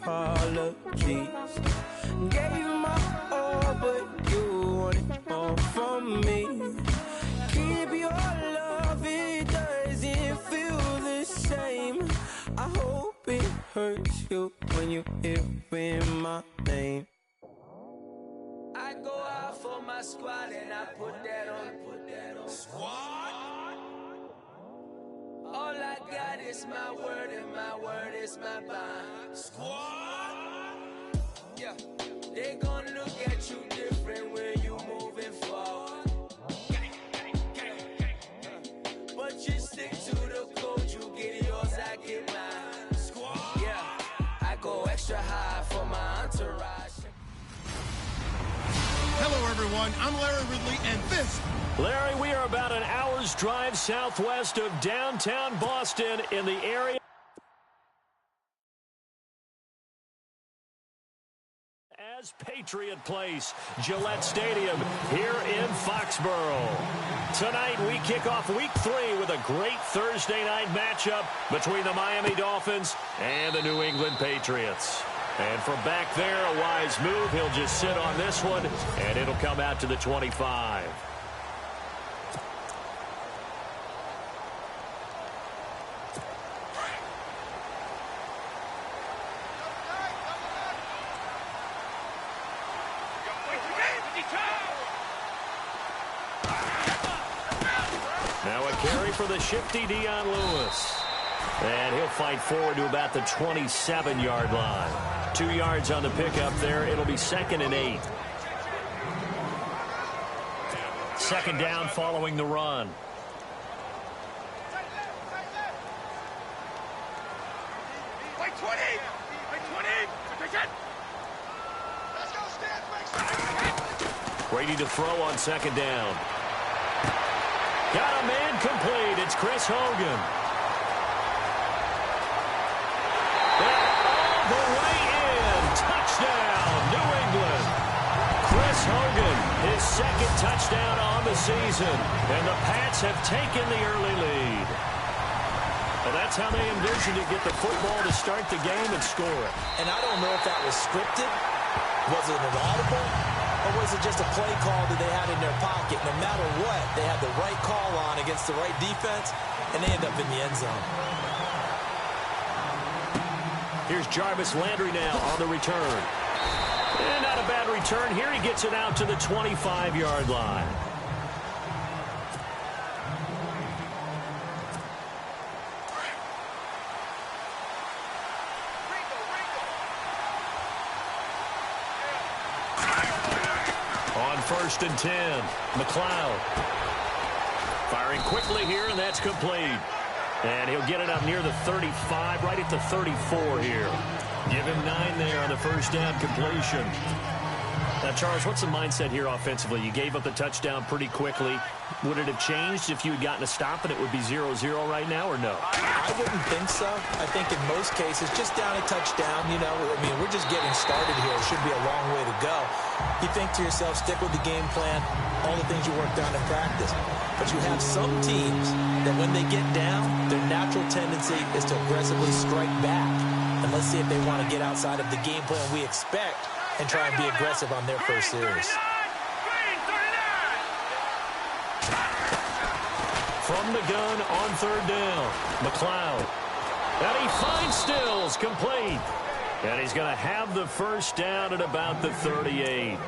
apologies. Gave you my all, but you want it all from me. Keep your love, it doesn't feel the same. I hope it hurts you when you hear my name. I go out for my squad and I put that on. Squad? All I got is my word and my word is my bond. Squad? Yeah. They gon' look at you different when you moving forward. But you stick to the code, you get yours, I get mine. Squad? Yeah. I go extra high for my entourage. Hello, everyone. I'm Larry Ridley, and this... Larry, we are about an hour's drive southwest of downtown Boston in the area as Patriot Place, Gillette Stadium here in Foxborough. Tonight, we kick off Week 3 with a great Thursday night matchup between the Miami Dolphins and the New England Patriots. And from back there, a wise move. He'll just sit on this one, and it'll come out to the 25. Now a carry for the shifty Dion Lewis. And he'll fight forward to about the 27-yard line. 2 yards on the pickup there. It'll be 2nd and 8. Second down following the run. Brady to throw on second down. Got a man complete. It's Chris Hogan. All the way in. Touchdown, New England. Chris Hogan, his second touchdown on the season. And the Pats have taken the early lead. And that's how they envisioned to get the football to start the game and score it. And I don't know if that was scripted. Was it an audible? Or was it just a play call that they had in their pocket? No matter what, they had the right call on against the right defense, and they end up in the end zone. Here's Jarvis Landry now on the return. And not a bad return here. He gets it out to the 25-yard line. First and 10. McLeod firing quickly here, and that's complete. And he'll get it up near the 35, right at the 34 here. Give him 9 there on the first down completion. Now, Charles, what's the mindset here offensively? You gave up the touchdown pretty quickly. Would it have changed if you had gotten a stop and it would be 0-0 right now, or no? I wouldn't think so. I think in most cases, just down a touchdown, you know, I mean, we're just getting started here. It should be a long way to go. You think to yourself, stick with the game plan, all the things you worked on in practice. But you have some teams that when they get down, their natural tendency is to aggressively strike back. And let's see if they want to get outside of the game plan we expect and try and be aggressive on their first series. From the gun on third down, McLeod. And he finds Stills, complete. And he's going to have the first down at about the 38.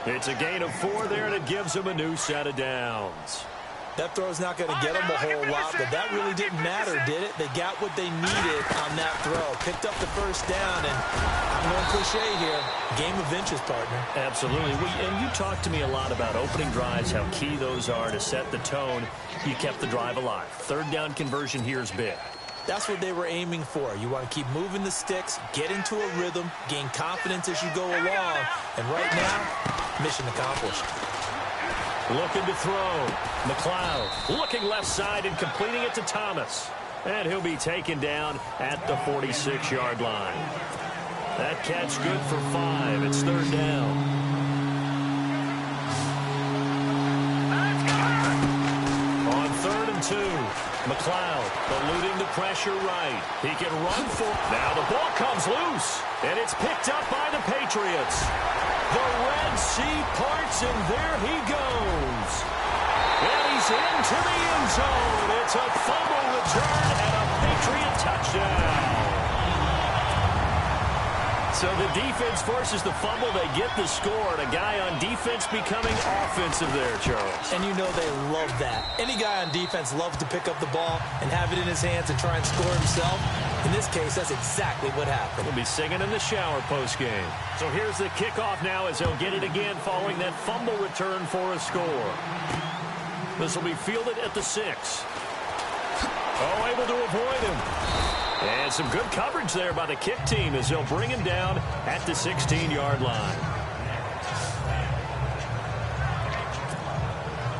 It's a gain of 4 there, and it gives him a new set of downs. That throw's not going to get them a whole lot, but that really didn't matter, did it? They got what they needed on that throw. Picked up the first down, and I'm going cliche here. Game of inches, partner. Absolutely. And you talked to me a lot about opening drives, how key those are to set the tone. You kept the drive alive. Third down conversion here is big. That's what they were aiming for. You want to keep moving the sticks, get into a rhythm, gain confidence as you go along. And right now, mission accomplished. Looking to throw. McLeod looking left side and completing it to Thomas. And he'll be taken down at the 46-yard line. That catch good for 5. It's third down. On 3rd and 2, McLeod eluding the pressure right. He can run for. Now the ball comes loose. loose, and it's picked up by the Patriots. The Red Sea parts, and there he goes. And he's into the end zone. It's a fumble return and a Patriot touchdown. So the defense forces the fumble. They get the score. And a guy on defense becoming offensive there, Charles. And you know they love that. Any guy on defense loves to pick up the ball and have it in his hands and try and score himself. In this case, that's exactly what happened. He'll be singing in the shower postgame. So here's the kickoff now as they'll get it again following that fumble return for a score. This will be fielded at the 6. Oh, able to avoid him. And some good coverage there by the kick team as they'll bring him down at the 16-yard line.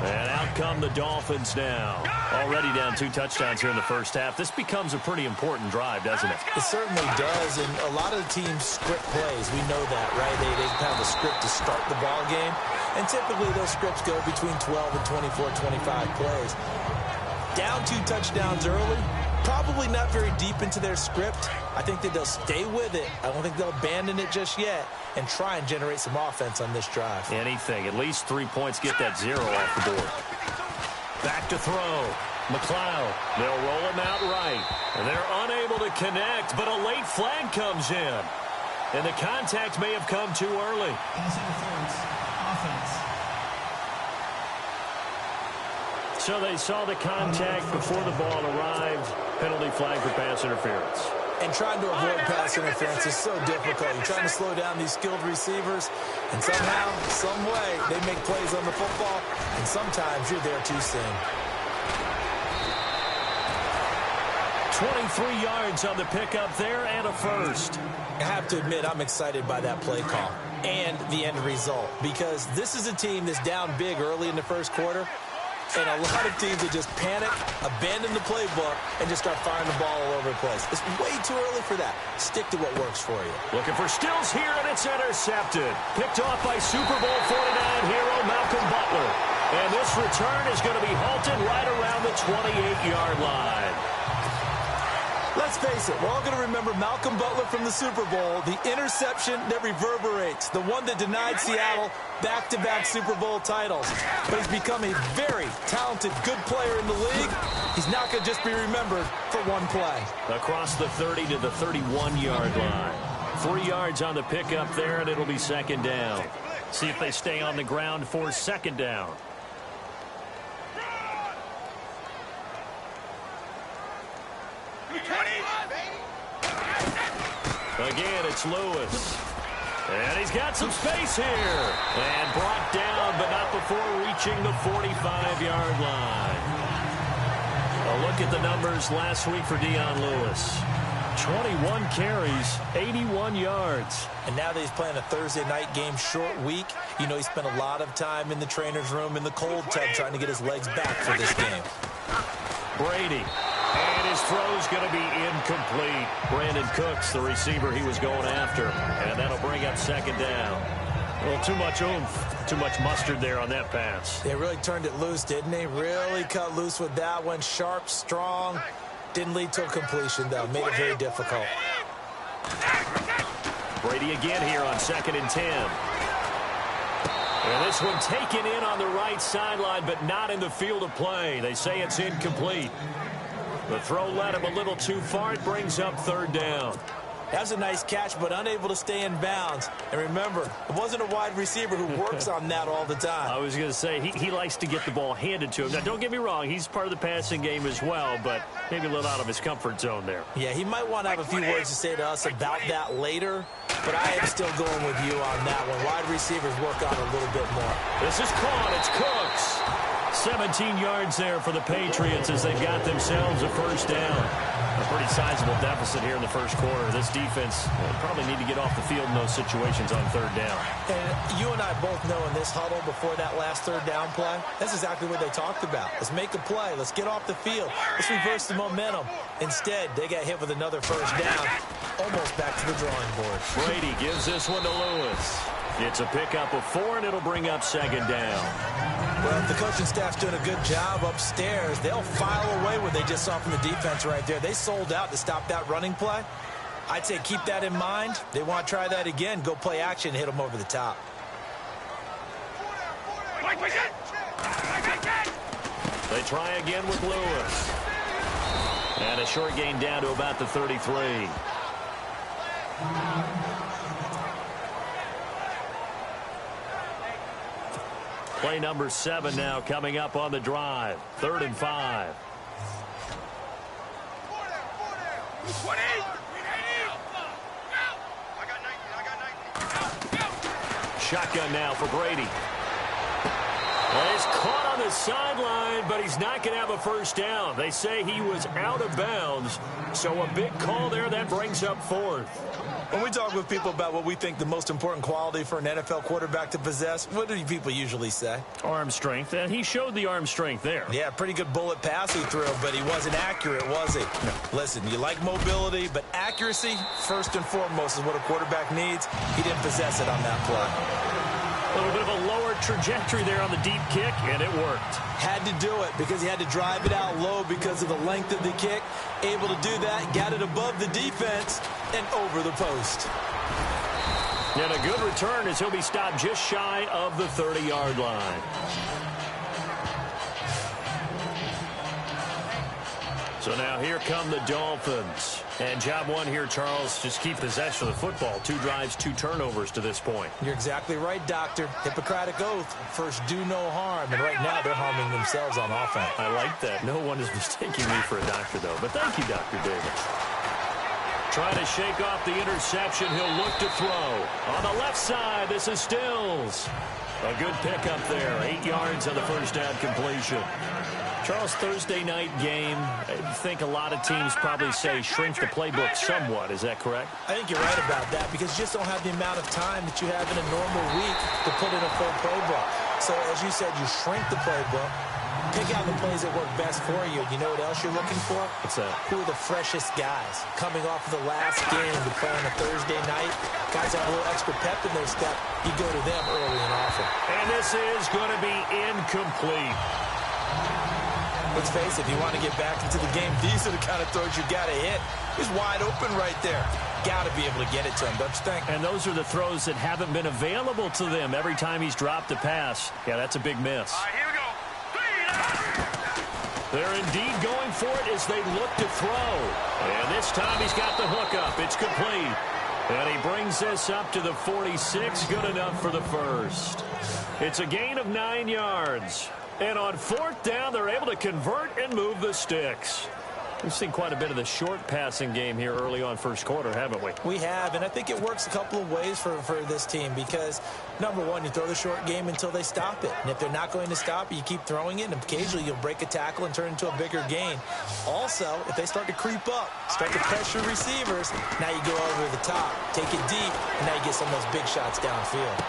And out come the Dolphins now. Already down 2 touchdowns here in the first half. This becomes a pretty important drive, doesn't it? It certainly does, and a lot of the teams script plays. We know that, right? They have a script to start the ball game, and typically those scripts go between 12 and 24, 25 plays. Down 2 touchdowns early, probably not very deep into their script. I think that they'll stay with it. I don't think they'll abandon it just yet and try and generate some offense on this drive. Anything. At least 3 points, get that 0 off the board. Back to throw. McLeod. They'll roll him out right. And they're unable to connect, but a late flag comes in. And the contact may have come too early. Pass interference. Offense. So they saw the contact before the ball arrived. Penalty flag for pass interference. And trying to avoid pass interference is so difficult. You're trying to slow down these skilled receivers, and somehow, some way, they make plays on the football, and sometimes you're there too soon. 23 yards on the pickup there and a first. I have to admit, I'm excited by that play call and the end result, because this is a team that's down big early in the first quarter, and a lot of teams that just panic, abandon the playbook, and just start firing the ball all over the place. It's way too early for that. Stick to what works for you. Looking for Stills here, and it's intercepted. Picked off by Super Bowl 49 hero Malcolm Butler. And this return is going to be halted right around the 28-yard line. Let's face it, we're all going to remember Malcolm Butler from the Super Bowl, the interception that reverberates, the one that denied Seattle back-to-back Super Bowl titles. But he's become a very talented, good player in the league. He's not going to just be remembered for one play. Across the 30 to the 31-yard line. 3 yards on the pickup there, and it'll be second down. See if they stay on the ground for second down. Again, it's Lewis. And he's got some space here. And brought down, but not before reaching the 45-yard line. A look at the numbers last week for Dion Lewis. 21 carries, 81 yards. And now that he's playing a Thursday night game, short week, you know he spent a lot of time in the trainer's room in the cold tub trying to get his legs back for this game. Brady. And his throw's going to be incomplete. Brandon Cooks, the receiver he was going after. And that'll bring up second down. Well, too much oomph, too much mustard there on that pass. They really turned it loose, didn't they? Really cut loose with that one. Sharp, strong. Didn't lead to a completion, though. Made it very difficult. Brady again here on 2nd and 10. And this one taken in on the right sideline, but not in the field of play. They say it's incomplete. The throw led him a little too far. It brings up third down. That was a nice catch, but unable to stay in bounds. And remember, it wasn't a wide receiver who works on that all the time. I was going to say, he likes to get the ball handed to him. Now, don't get me wrong. He's part of the passing game as well, but maybe a little out of his comfort zone there. Yeah, he might want to have a few words to say to us about that later, but I am still going with you on that one. Wide receivers work on a little bit more. This is caught. It's Cooks. 17 yards there for the Patriots as they've got themselves a first down. A pretty sizable deficit here in the first quarter. This defense will probably need to get off the field in those situations on third down. And you and I both know in this huddle before that last third down play, that's exactly what they talked about. Let's make a play. Let's get off the field. Let's reverse the momentum. Instead, they got hit with another first down. Almost back to the drawing board. Brady gives this one to Lewis. It's a pickup of 4, and it'll bring up second down. Well, if the coaching staff's doing a good job upstairs, they'll file away what they just saw from the defense right there. They sold out to stop that running play. I'd say keep that in mind. They want to try that again. Go play action, hit them over the top. They try again with Lewis. And a short gain down to about the 33. Play number 7 now coming up on the drive. 3rd and 5. Shotgun now for Brady. Well, he's caught on the sideline, but he's not going to have a first down. They say he was out of bounds, so a big call there that brings up 4th. When we talk with people about what we think the most important quality for an NFL quarterback to possess, what do people usually say? Arm strength, and he showed the arm strength there. Yeah, pretty good bullet pass he threw, but he wasn't accurate, was he? No. Listen, you like mobility, but accuracy, first and foremost, is what a quarterback needs. He didn't possess it on that play. A little bit of a lower trajectory there on the deep kick, and it worked. Had to do it because he had to drive it out low because of the length of the kick. Able to do that, got it above the defense and over the post. And a good return as he'll be stopped just shy of the 30-yard line. So now here come the Dolphins. And job one here, Charles, just keep possession of the football. 2 drives, 2 turnovers to this point. You're exactly right, Doctor. Hippocratic oath. First, do no harm. And right now, they're harming themselves on offense. I like that. No one is mistaking me for a doctor, though. But thank you, Dr. Davis. Trying to shake off the interception. He'll look to throw. On the left side, this is Stills. A good pickup there. 8 yards on the first down completion. Charles, Thursday night game, I think a lot of teams probably say shrink the playbook somewhat. Is that correct? I think you're right about that because you just don't have the amount of time that you have in a normal week to put in a full playbook. So, as you said, you shrink the playbook, pick out the plays that work best for you. You know what else you're looking for? What's that? Who are the freshest guys coming off of the last game to play on a Thursday night? Guys have a little extra pep in their step. You go to them early and often. And this is going to be incomplete. Let's face it, if you want to get back into the game, these are the kind of throws you got to hit. He's wide open right there. Got to be able to get it to him, don't you think? And those are the throws that haven't been available to them every time he's dropped a pass. Yeah, that's a big miss. All right, here we go. They're indeed going for it as they look to throw. And this time he's got the hook up. It's complete. And he brings this up to the 46. Good enough for the first. It's a gain of 9 yards. And on 4th down, they're able to convert and move the sticks. We've seen quite a bit of the short passing game here early on first quarter, haven't we? We have, and I think it works a couple of ways for this team because, number one, you throw the short game until they stop it. And if they're not going to stop it, you keep throwing it, and occasionally you'll break a tackle and turn it into a bigger gain. Also, if they start to creep up, start to pressure receivers, now you go over the top, take it deep, and now you get some of those big shots downfield.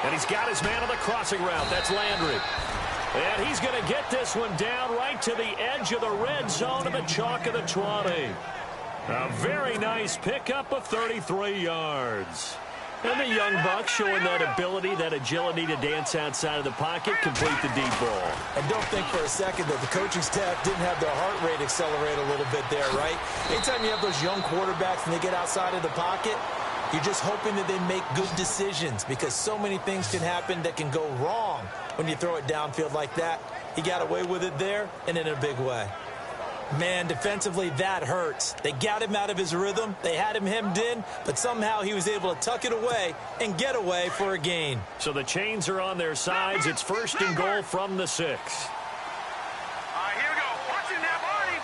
And he's got his man on the crossing route. That's Landry. And he's going to get this one down right to the edge of the red zone of the chalk of the 20. A very nice pickup of 33 yards. And the young buck showing that ability, that agility to dance outside of the pocket, complete the deep ball. And don't think for a second that the coaching staff didn't have their heart rate accelerate a little bit there, right? Anytime you have those young quarterbacks and they get outside of the pocket, you're just hoping that they make good decisions because so many things can happen that can go wrong when you throw it downfield like that. He got away with it there and in a big way. Man, defensively, that hurts. They got him out of his rhythm. They had him hemmed in, but somehow he was able to tuck it away and get away for a gain. So the chains are on their sides. It's 1st and goal from the 6. All right, here we go. Watch it now, Barney.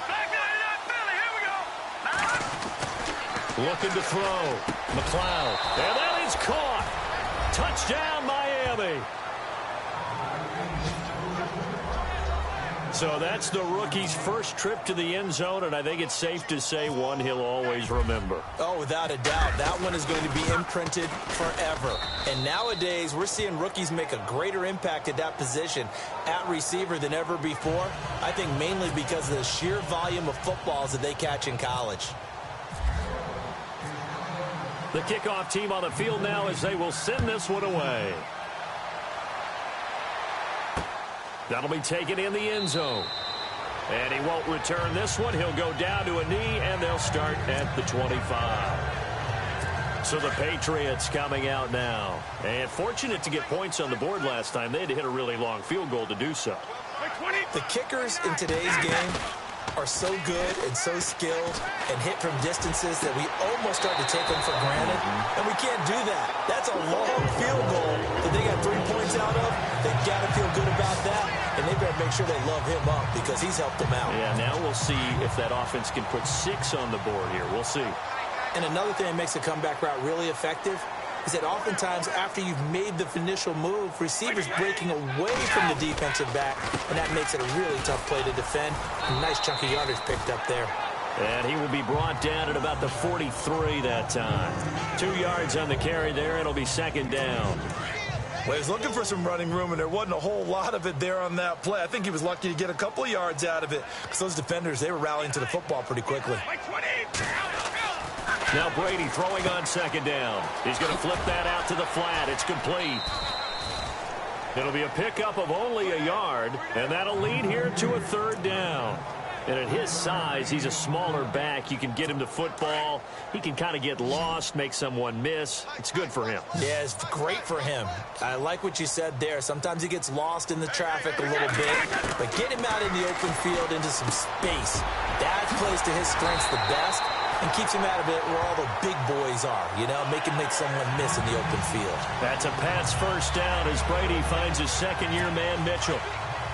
Back into that Philly. Here we go. Looking to throw. McLeod. And that is caught. Touchdown, Miami. So that's the rookie's first trip to the end zone, and I think it's safe to say one he'll always remember. Oh, without a doubt. That one is going to be imprinted forever. And nowadays, we're seeing rookies make a greater impact at that position at receiver than ever before. I think mainly because of the sheer volume of footballs that they catch in college. The kickoff team on the field now as they will send this one away. That'll be taken in the end zone. And he won't return this one. He'll go down to a knee, and they'll start at the 25. So the Patriots coming out now. And fortunate to get points on the board last time. They had to hit a really long field goal to do so. The kickers in today's game are so good and so skilled and hit from distances that we almost start to take them for granted. And we can't do that. That's a long field goal that they got 3 points out of. They've got to feel good about that. And they better make sure they love him up because he's helped them out. Yeah, now we'll see if that offense can put 6 on the board here. We'll see. And another thing that makes the comeback route really effective is that oftentimes after you've made the initial move, receivers breaking away from the defensive back, and that makes it a really tough play to defend. A nice chunk of yardage picked up there. And he will be brought down at about the 43 that time. 2 yards on the carry there. It'll be second down. Well, he was looking for some running room, and there wasn't a whole lot of it there on that play. I think he was lucky to get a couple of yards out of it because those defenders, they were rallying to the football pretty quickly. Now Brady throwing on second down. He's going to flip that out to the flat. It's complete. It'll be a pickup of only a yard, and that'll lead here to a third down. And at his size, he's a smaller back. You can get him to football. He can kind of get lost, make someone miss. It's good for him. Yeah, it's great for him. I like what you said there. Sometimes he gets lost in the traffic a little bit, but get him out in the open field into some space. That plays to his strengths the best and keeps him out of it where all the big boys are, you know, make someone miss in the open field. That's a Pats first down as Brady finds his second-year man, Mitchell.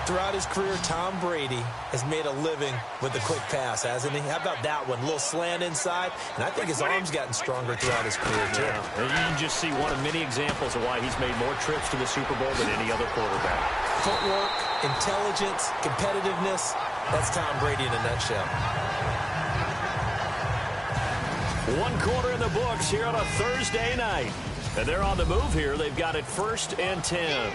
Throughout his career, Tom Brady has made a living with the quick pass, hasn't he? How about that one? A little slant inside, and I think his arm's gotten stronger throughout his career, too. Yeah. And you can just see one of many examples of why he's made more trips to the Super Bowl than any other quarterback. Footwork, intelligence, competitiveness, that's Tom Brady in a nutshell. 1 quarter in the books here on a Thursday night. And they're on the move here. They've got it 1st and 10.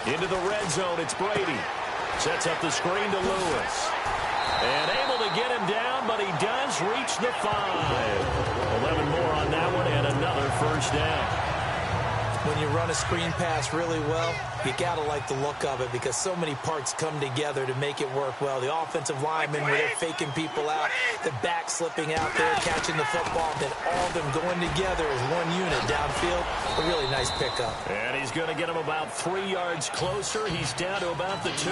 Into the red zone, it's Brady. Sets up the screen to Lewis. And able to get him down, but he does reach the 5. 11 more on that one, and another first down. When you run a screen pass really well, you got to like the look of it because so many parts come together to make it work well. The offensive linemen, where they're faking people out, the back slipping out there, catching the football, then all of them going together as one unit downfield. A really nice pickup. And he's going to get him about 3 yards closer. He's down to about the 2.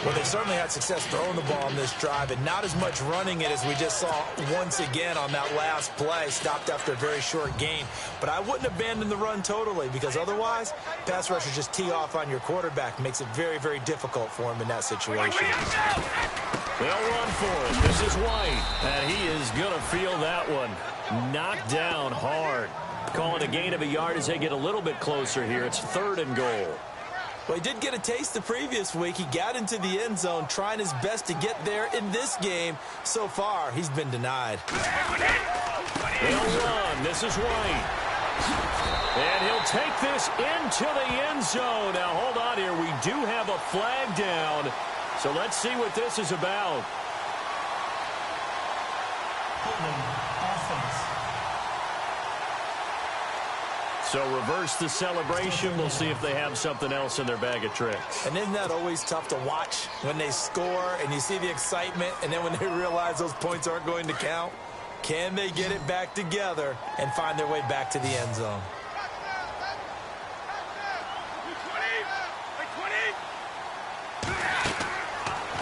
Well, they certainly had success throwing the ball on this drive, and not as much running it as we just saw once again on that last play. Stopped after a very short gain. But I wouldn't abandon the run totally because otherwise, pass rushers just tee off on your quarterback. Makes it very, very difficult for him in that situation. They'll run for it. This is White, and he is going to feel that one. Knocked down hard. Call it a gain of a yard as they get a little bit closer here. It's 3rd and goal. Well, he did get a taste the previous week. He got into the end zone, trying his best to get there in this game. So far, he's been denied. They'll run. This is White. And he'll take this into the end zone. Now, hold on here. We do have a flag down. So let's see what this is about. Offense. So reverse the celebration. We'll see if they have something else in their bag of tricks. And isn't that always tough to watch when they score and you see the excitement and then when they realize those points aren't going to count? Can they get it back together and find their way back to the end zone?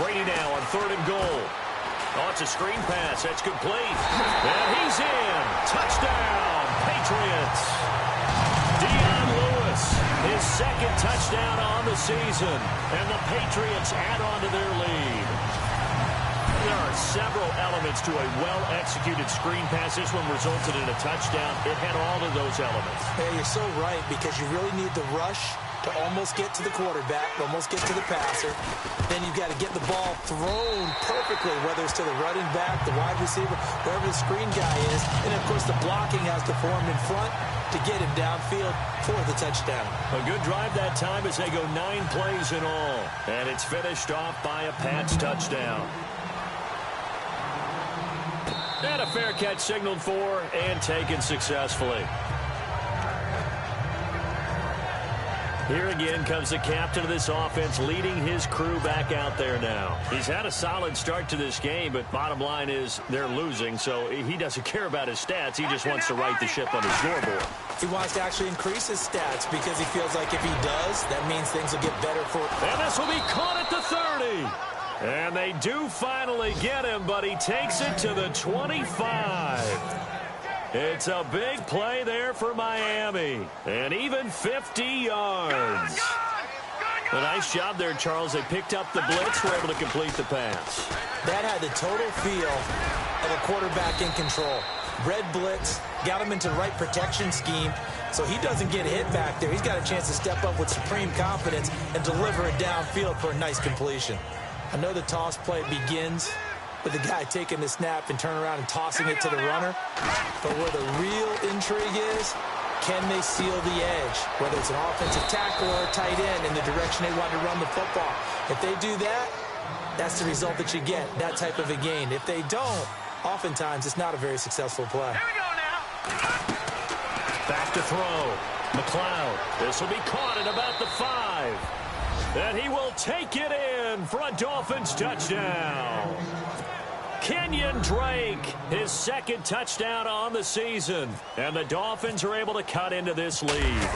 Brady now on 3rd and goal. Oh, it's a screen pass. That's complete. And he's in. Touchdown, Patriots. Dion Lewis, his 2nd touchdown on the season. And the Patriots add on to their lead. There are several elements to a well-executed screen pass. This one resulted in a touchdown. It had all of those elements. Yeah, you're so right because you really need the rush to almost get to the quarterback, almost get to the passer. Then you've got to get the ball thrown perfectly, whether it's to the running back, the wide receiver, wherever the screen guy is. And, of course, the blocking has to form in front to get him downfield for the touchdown. A good drive that time as they go 9 plays in all. And it's finished off by a Pats touchdown. And a fair catch signaled for and taken successfully. Here again comes the captain of this offense, leading his crew back out there now. He's had a solid start to this game, but bottom line is they're losing, so he doesn't care about his stats. He just wants to right the ship on the scoreboard. He wants to actually increase his stats because he feels like if he does, that means things will get better for him. And this will be caught at the 30. And they do finally get him, but he takes it to the 25. It's a big play there for Miami. And even 50 yards. A nice job there, Charles. They picked up the blitz, were able to complete the pass. That had the total feel of a quarterback in control. Red blitz, got him into the right protection scheme, so he doesn't get hit back there. He's got a chance to step up with supreme confidence and deliver it downfield for a nice completion. I know the toss play begins with the guy taking the snap and turning around and tossing it to the runner. But where the real intrigue is, can they seal the edge? Whether it's an offensive tackle or a tight end in the direction they want to run the football. If they do that, that's the result that you get, that type of a gain. If they don't, oftentimes it's not a very successful play. Here we go now. Back to throw. McLeod. This will be caught at about the 5. And he will take it in for a Dolphins touchdown. Kenyon Drake, his second touchdown on the season. And the Dolphins are able to cut into this lead.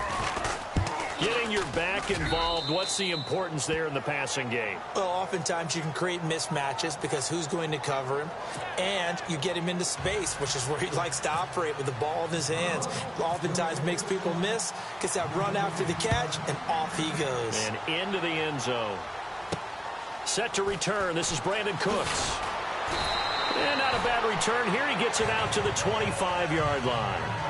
Getting your back involved, what's the importance there in the passing game? Well, oftentimes you can create mismatches because who's going to cover him? And you get him into space, which is where he likes to operate with the ball in his hands. Oftentimes makes people miss, gets that run after the catch, and off he goes. And into the end zone. Set to return. This is Brandon Cooks. And not a bad return here. He gets it out to the 25-yard line.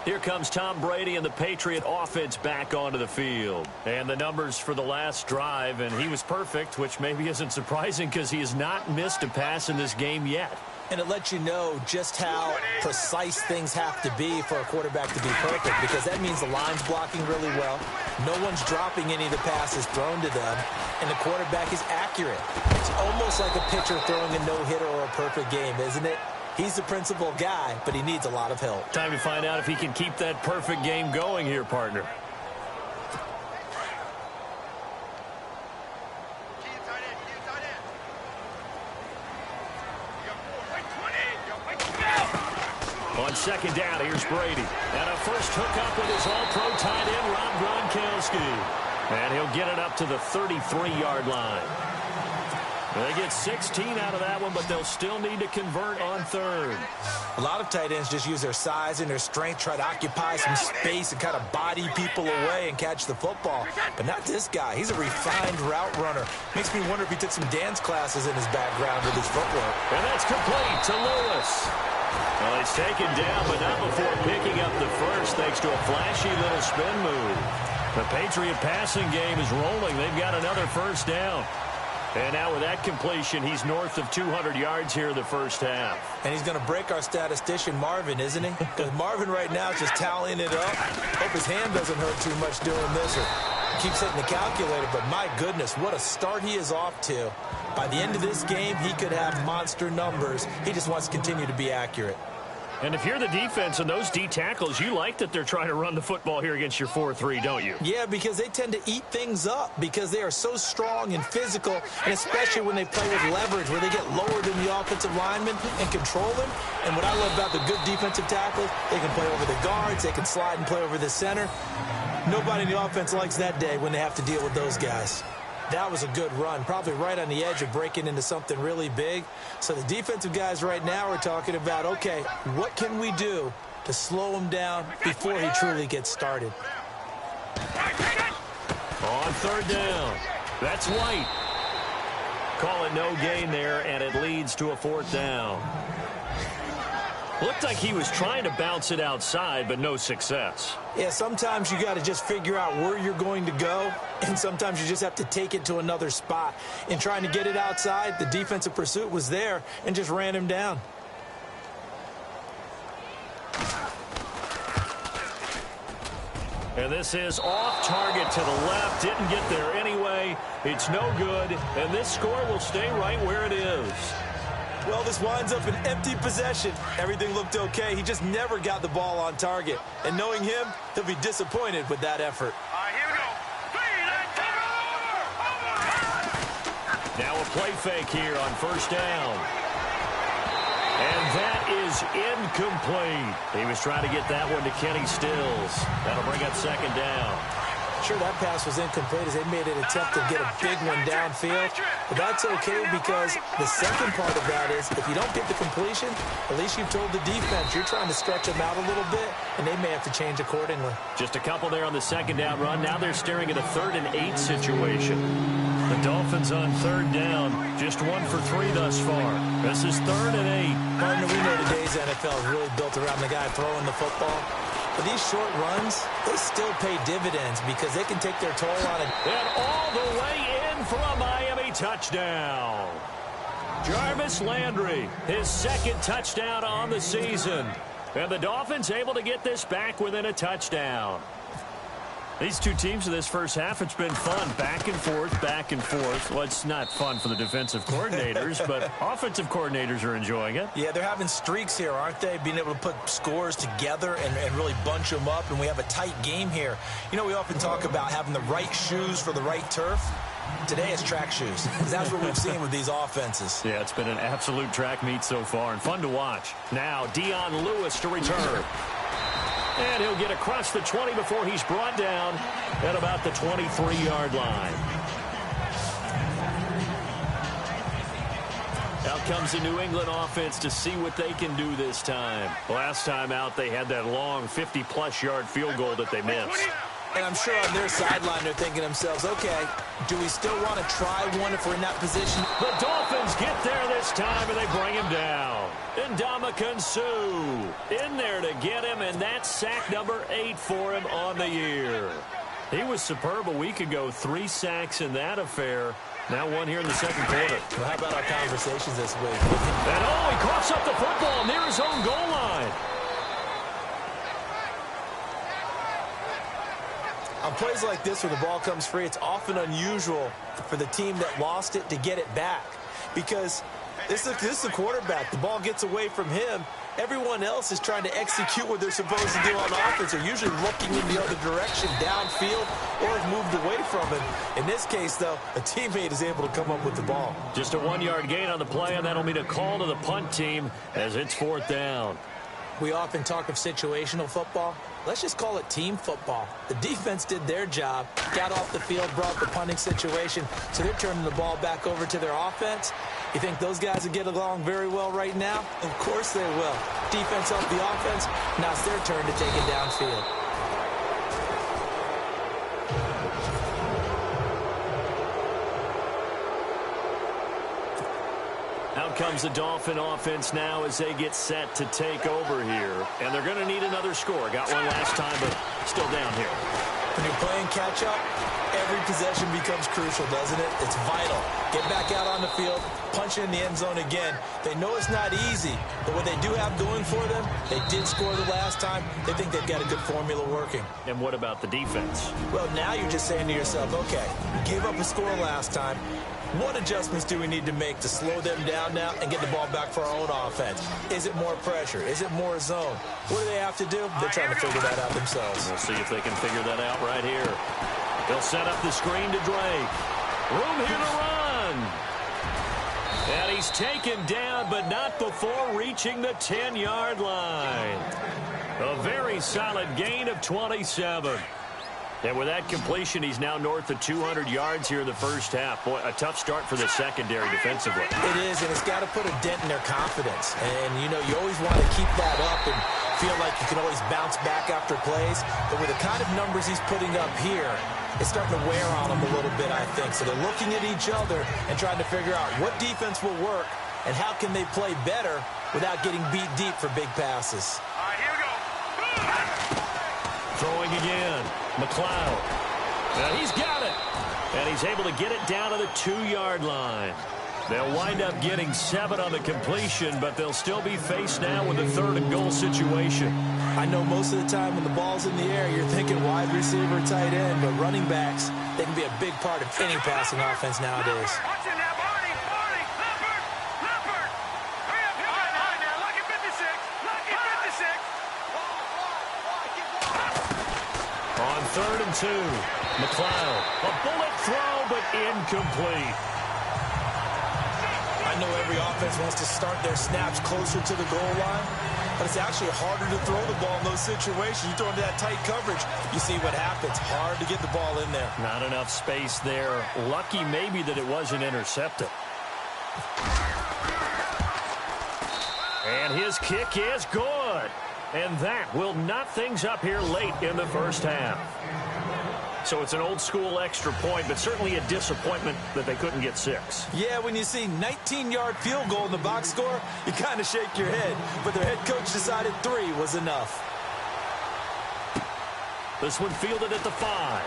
Here comes Tom Brady and the Patriot offense back onto the field. And the numbers for the last drive, and he was perfect, which maybe isn't surprising because he has not missed a pass in this game yet. And it lets you know just how precise things have to be for a quarterback to be perfect, because that means the line's blocking really well. No one's dropping any of the passes thrown to them, and the quarterback is accurate. It's almost like a pitcher throwing a no-hitter or a perfect game, isn't it? He's the principal guy, but he needs a lot of help. Time to find out if he can keep that perfect game going here, partner. On second down, here's Brady. And a first hookup with his all-pro tight end, Rob Gronkowski. And he'll get it up to the 33-yard line. They get 16 out of that one, but they'll still need to convert on third. A lot of tight ends just use their size and their strength, try to occupy some space and kind of body people away and catch the football. But not this guy. He's a refined route runner. Makes me wonder if he took some dance classes in his background with his footwork. And that's complete to Lewis. Well, he's taken down, but not before picking up the first, thanks to a flashy little spin move. The Patriot passing game is rolling. They've got another first down. And now with that completion, he's north of 200 yards here in the first half. And he's going to break our statistician, Marvin, isn't he? Because Marvin right now is just tallying it up. Hope his hand doesn't hurt too much doing this or keeps hitting the calculator. But my goodness, what a start he is off to. By the end of this game, he could have monster numbers. He just wants to continue to be accurate. And if you're the defense and those D tackles, you like that they're trying to run the football here against your 4-3, don't you? Yeah, because they tend to eat things up because they are so strong and physical, and especially when they play with leverage where they get lower than the offensive linemen and control them. And what I love about the good defensive tackles, they can play over the guards, they can slide and play over the center. Nobody in the offense likes that day when they have to deal with those guys. That was a good run, probably right on the edge of breaking into something really big. So the defensive guys right now are talking about, okay, what can we do to slow him down before he truly gets started? On third down, that's White. Call it no gain there, and it leads to a fourth down. Looked like he was trying to bounce it outside, but no success. Yeah, sometimes you got to just figure out where you're going to go, and sometimes you just have to take it to another spot. In trying to get it outside, the defensive pursuit was there and just ran him down. And this is off target to the left. Didn't get there anyway. It's no good, and this score will stay right where it is. Well, this winds up an empty possession. Everything looked okay. He just never got the ball on target. And knowing him, he'll be disappointed with that effort. Here we go. Now a play fake here on first down. And that is incomplete. He was trying to get that one to Kenny Stills. That'll bring up second down. Sure, that pass was incomplete as they made an attempt to get a big one downfield. But that's okay because the second part of that is if you don't get the completion, at least you've told the defense you're trying to stretch them out a little bit, and they may have to change accordingly. Just a couple there on the second down run. Now they're staring at a 3rd and 8 situation. The Dolphins on third down, just 1 for 3 thus far. This is 3rd and 8. Partner, we know today's NFL is really built around the guy throwing the football. But these short runs, they still pay dividends because they can take their toll on it. And all the way in for a Miami touchdown. Jarvis Landry, his 2nd touchdown on the season. And the Dolphins able to get this back within a touchdown. These two teams in this first half, it's been fun. Back and forth, back and forth. Well, it's not fun for the defensive coordinators, but offensive coordinators are enjoying it. Yeah, they're having streaks here, aren't they? Being able to put scores together and really bunch them up, and we have a tight game here. You know, we often talk about having the right shoes for the right turf. Today it's track shoes. That's what we've seen with these offenses. Yeah, it's been an absolute track meet so far, and fun to watch. Now, Dion Lewis to return. And he'll get across the 20 before he's brought down at about the 23-yard line. Out comes the New England offense to see what they can do this time. Last time out, they had that long 50-plus yard field goal that they missed. And I'm sure on their sideline they're thinking to themselves, okay, do we still want to try one if we're in that position? The Dolphins get there this time, and they bring him down. Ndamukong Suh in there to get him, and that's sack number 8 for him on the year. He was superb a week ago, 3 sacks in that affair. Now 1 here in the second quarter. Well, how about our conversations this week? And he coughs up the football near his own goal line. On plays like this where the ball comes free, it's often unusual for the team that lost it to get it back. Because this is the quarterback. The ball gets away from him. Everyone else is trying to execute what they're supposed to do on offense. They're usually looking in the other direction, downfield, or have moved away from him. In this case, though, a teammate is able to come up with the ball. Just a 1-yard gain on the play, and that'll mean a call to the punt team as it's 4th down. We often talk of situational football. Let's just call it team football. The defense did their job, got off the field, brought the punting situation, so they're turning the ball back over to their offense. You think those guys will get along very well right now? Of course they will. Defense helped the offense. Now it's their turn to take it downfield. Out comes the Dolphin offense now as they get set to take over here. And they're going to need another score. Got one last time, but still down here. When you're playing catch-up, every possession becomes crucial, doesn't it? It's vital. Get back out on the field, punch in the end zone again. They know it's not easy, but what they do have going for them, they did score the last time. They think they've got a good formula working. And what about the defense? Well, now you're just saying to yourself, okay, we gave up a score last time. What adjustments do we need to make to slow them down now and get the ball back for our own offense? Is it more pressure? Is it more zone? What do they have to do? They're trying to figure that out themselves. We'll see if they can figure that out right here. They'll set up the screen to Drake. Room here to run. And he's taken down, but not before reaching the 10-yard line. A very solid gain of 27. And with that completion, he's now north of 200 yards here in the first half. Boy, a tough start for the secondary defensively. It is, and it's got to put a dent in their confidence. And, you know, you always want to keep that up and feel like you can always bounce back after plays. But with the kind of numbers he's putting up here, it's starting to wear on them a little bit, I think. So they're looking at each other and trying to figure out what defense will work and how can they play better without getting beat deep for big passes. All right, here we go. Throwing again. McLeod. And he's got it. And he's able to get it down to the 2-yard line. They'll wind up getting 7 on the completion, but they'll still be faced now with a 3rd and goal situation. I know most of the time when the ball's in the air, you're thinking wide receiver, tight end, but running backs, they can be a big part of any passing offense nowadays. Watching that, Barney, Leopard. Hurry up, now. Lucky 56. On 3rd and 2, McLeod. A bullet throw, but incomplete. I know every offense wants to start their snaps closer to the goal line, but it's actually harder to throw the ball in those situations. You throw into that tight coverage, you see what happens. Hard to get the ball in there. Not enough space there. Lucky maybe that it wasn't intercepted. And his kick is good. And that will knot things up here late in the first half. So it's an old-school extra point, but certainly a disappointment that they couldn't get 6. Yeah, when you see 19-yard field goal in the box score, you kind of shake your head. But their head coach decided 3 was enough. This one fielded at the 5.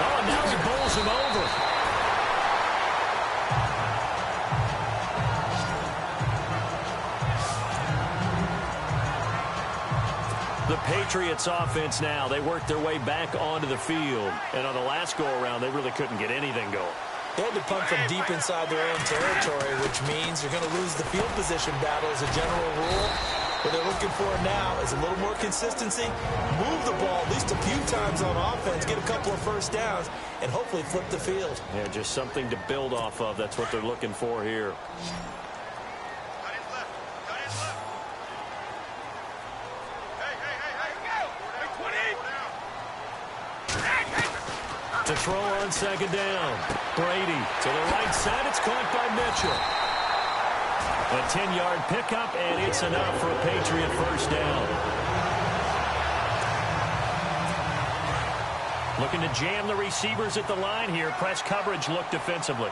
Oh, and now he bowls him over. The Patriots offense now, they worked their way back onto the field. And on the last go-around, they really couldn't get anything going. They had to punt from deep inside their own territory, which means you're going to lose the field position battle as a general rule. What they're looking for now is a little more consistency, move the ball at least a few times on offense, get a couple of first downs, and hopefully flip the field. Yeah, just something to build off of. That's what they're looking for here. To throw on 2nd down. Brady to the right side. It's caught by Mitchell. A 10-yard pickup, and it's enough for a Patriot first down. Looking to jam the receivers at the line here. Press coverage look defensively.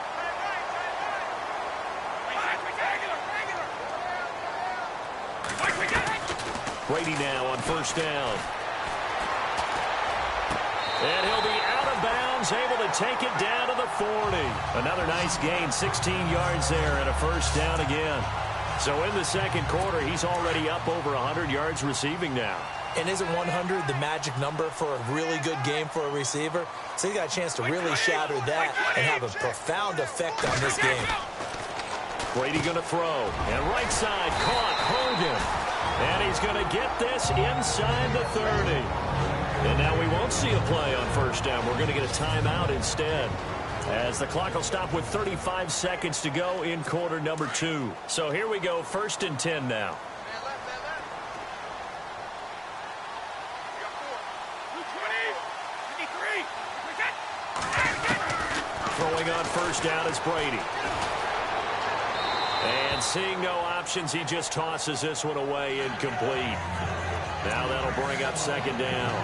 Brady now on first down. And he'll be out of bounds, able to take it down to the 40. Another nice gain, 16 yards there, and a first down again. So in the second quarter, he's already up over 100 yards receiving now. And isn't 100 the magic number for a really good game for a receiver? So he got a chance to really shatter that and have a profound effect on this game. Brady going to throw. And right side, caught Hogan. And he's going to get this inside the 30. And now we won't see a play on first down. We're going to get a timeout instead, as the clock will stop with 35 seconds to go in quarter number 2. So here we go, 1st and 10 now. Throwing on first down is Brady. And seeing no options, he just tosses this one away incomplete. Now that'll bring up second down.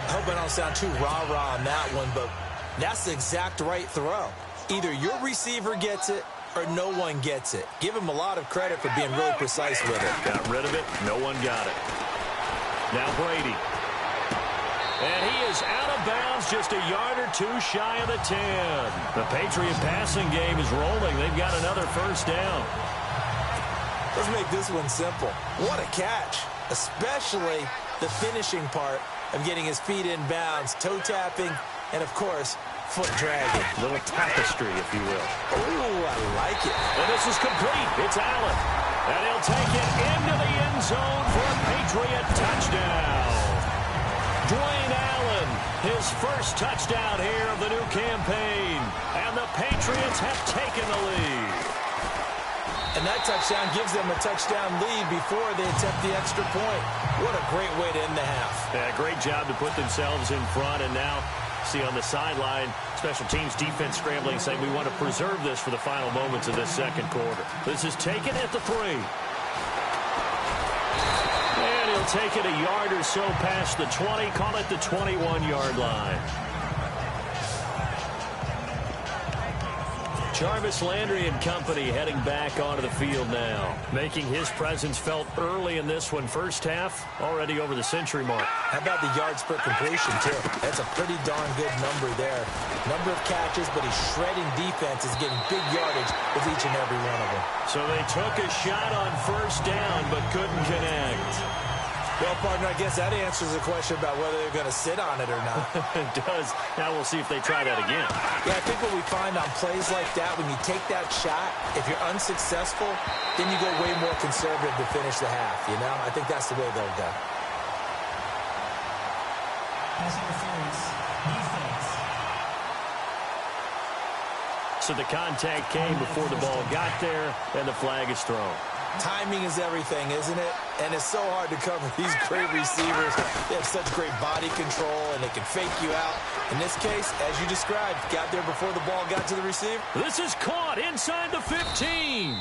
I hope I don't sound too rah-rah on that one, but that's the exact right throw. Either your receiver gets it or no one gets it. Give him a lot of credit for being really precise with it. Got rid of it. No one got it. Now Brady. And he is out of bounds, just a yard or two shy of the 10. The Patriot passing game is rolling. They've got another first down. Let's make this one simple. What a catch, especially the finishing part of getting his feet in bounds, toe tapping, and, of course, foot dragging. Little tapestry, if you will. Ooh, I like it. And this is complete. It's Allen. And he'll take it into the end zone for a Patriot touchdown. Dwayne Allen, his first touchdown here of the new campaign. And the Patriots have taken the lead. And that touchdown gives them a touchdown lead before they attempt the extra point. What a great way to end the half. Yeah, great job to put themselves in front. And now, see on the sideline, special teams defense scrambling, saying we want to preserve this for the final moments of this second quarter. This is taken at the 3. And he'll take it a yard or so past the 20, call it the 21-yard line. Jarvis Landry and company heading back onto the field now, making his presence felt early in this one. First half, already over the century mark. How about the yards per completion, too? That's a pretty darn good number there. Number of catches, but he's shredding defenses, getting big yardage with each and every one of them. So they took a shot on first down, but couldn't connect. Well, partner, I guess that answers the question about whether they're going to sit on it or not. It does. Now we'll see if they try that again. Yeah, I think what we find on plays like that, when you take that shot, if you're unsuccessful, then you go way more conservative to finish the half, you know? I think that's the way they'll go. Pass interference. Defense. So the contact came before the ball got there, and the flag is thrown. Timing is everything, isn't it? And it's so hard to cover these great receivers. They have such great body control, and they can fake you out. In this case, as you described, got there before the ball got to the receiver. This is caught inside the 15.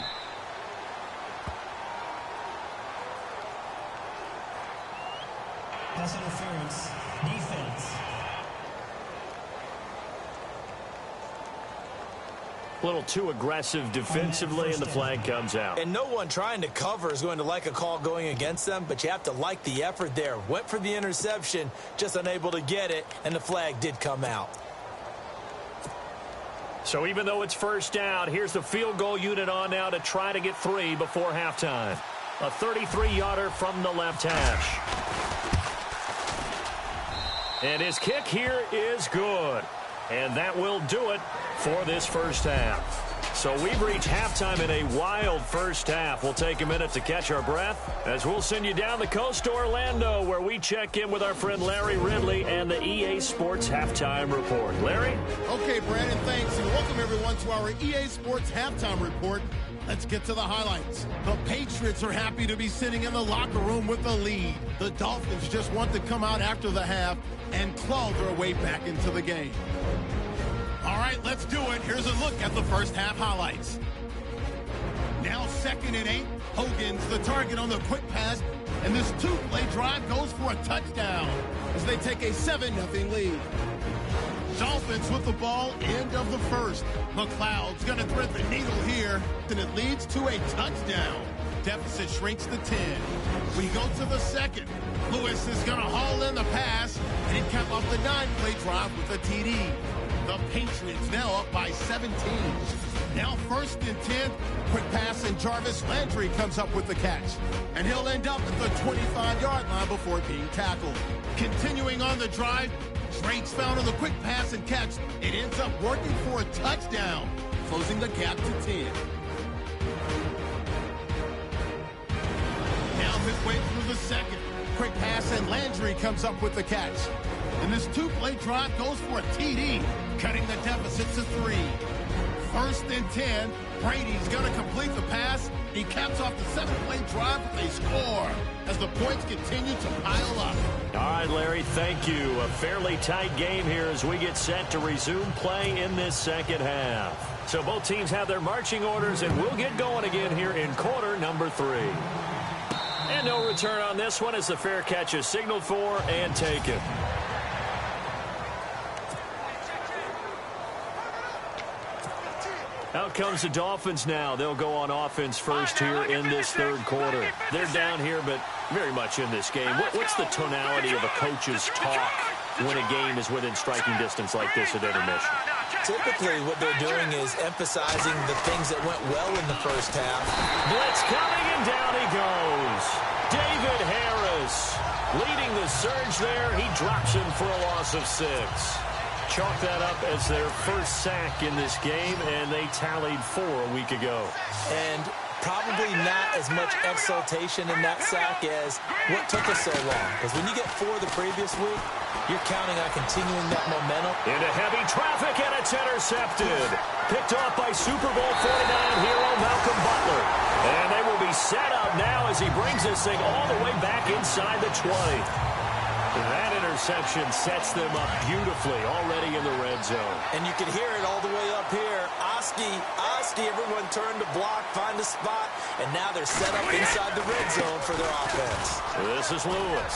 Pass interference. Defense. A little too aggressive defensively, and the flag comes out. And no one trying to cover is going to like a call going against them, but you have to like the effort there. Went for the interception, just unable to get it, and the flag did come out. So even though it's first down, here's the field goal unit on now to try to get 3 before halftime. A 33-yarder from the left hash. And his kick here is good. And that will do it for this first half. So we've reached halftime in a wild first half. We'll take a minute to catch our breath as we'll send you down the coast to Orlando, where we check in with our friend Larry Ridley and the EA Sports Halftime Report. Larry? Okay, Brandon, thanks, and welcome everyone to our EA Sports Halftime Report. Let's get to the highlights. The Patriots are happy to be sitting in the locker room with the lead. The Dolphins just want to come out after the half and claw their way back into the game. All right, let's do it. Here's a look at the first half highlights. Now 2nd and 8. Hogan's the target on the quick pass, and this 2-play drive goes for a touchdown as they take a 7-0 lead. Dolphins with the ball, end of the first. McLeod's going to thread the needle here, and it leads to a touchdown. Deficit shrinks to 10. We go to the second. Lewis is going to haul in the pass, and he cap off the 9-play drive with a TD. The Patriots now up by 17. Now 1st and 10. Quick pass, and Jarvis Landry comes up with the catch. And he'll end up at the 25-yard line before being tackled. Continuing on the drive, Drake's found on the quick pass and catch. It ends up working for a touchdown, closing the gap to 10. Now midway through the second. Quick pass, and Landry comes up with the catch. And this 2-play drive goes for a TD, cutting the deficit to 3. 1st and 10. Brady's going to complete the pass. He caps off the 7-play drive with a score as the points continue to pile up. All right, Larry, thank you. A fairly tight game here as we get set to resume play in this second half. So both teams have their marching orders, and we'll get going again here in quarter number 3. And no return on this one as the fair catch is signaled for and taken. Out comes the Dolphins now. They'll go on offense first here in this third quarter. They're down here, but very much in this game. What's the tonality of a coach's talk when a game is within striking distance like this at intermission? Typically, what they're doing is emphasizing the things that went well in the first half. Blitz coming, and down he goes. David Harris leading the surge there. He drops him for a loss of 6. Chalk that up as their first sack in this game, and they tallied 4 a week ago. And probably not as much exultation in that sack as what took us so long. Because when you get 4 the previous week, you're counting on continuing that momentum. Into heavy traffic, and it's intercepted. Picked off by Super Bowl 49 hero Malcolm Butler. And they will be set up now as he brings this thing all the way back inside the 20. That interception sets them up beautifully already in the red zone. And you can hear it all the way up here. Oski, everyone turned to block, find a spot, and now they're set up inside the red zone for their offense. This is Lewis.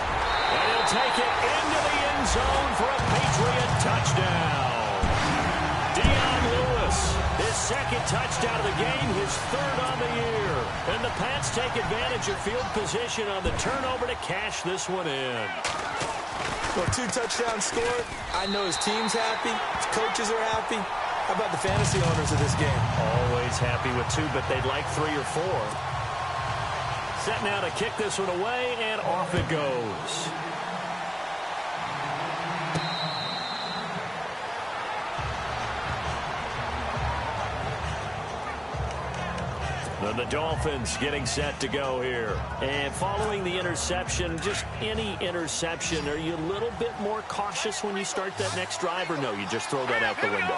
And he'll take it into the end zone for a Patriot touchdown. Dion Lewis, his second touchdown of the game, his 3rd on the year. And the Pats take advantage of field position on the turnover to cash this one in. Well, 2 touchdowns scored. I know his team's happy. His coaches are happy. How about the fantasy owners of this game? Always happy with 2, but they'd like 3 or 4. Set now to kick this one away, and off it goes. The Dolphins getting set to go here. And following the interception, just any interception, are you a little bit more cautious when you start that next drive, or no, you just throw that out the window?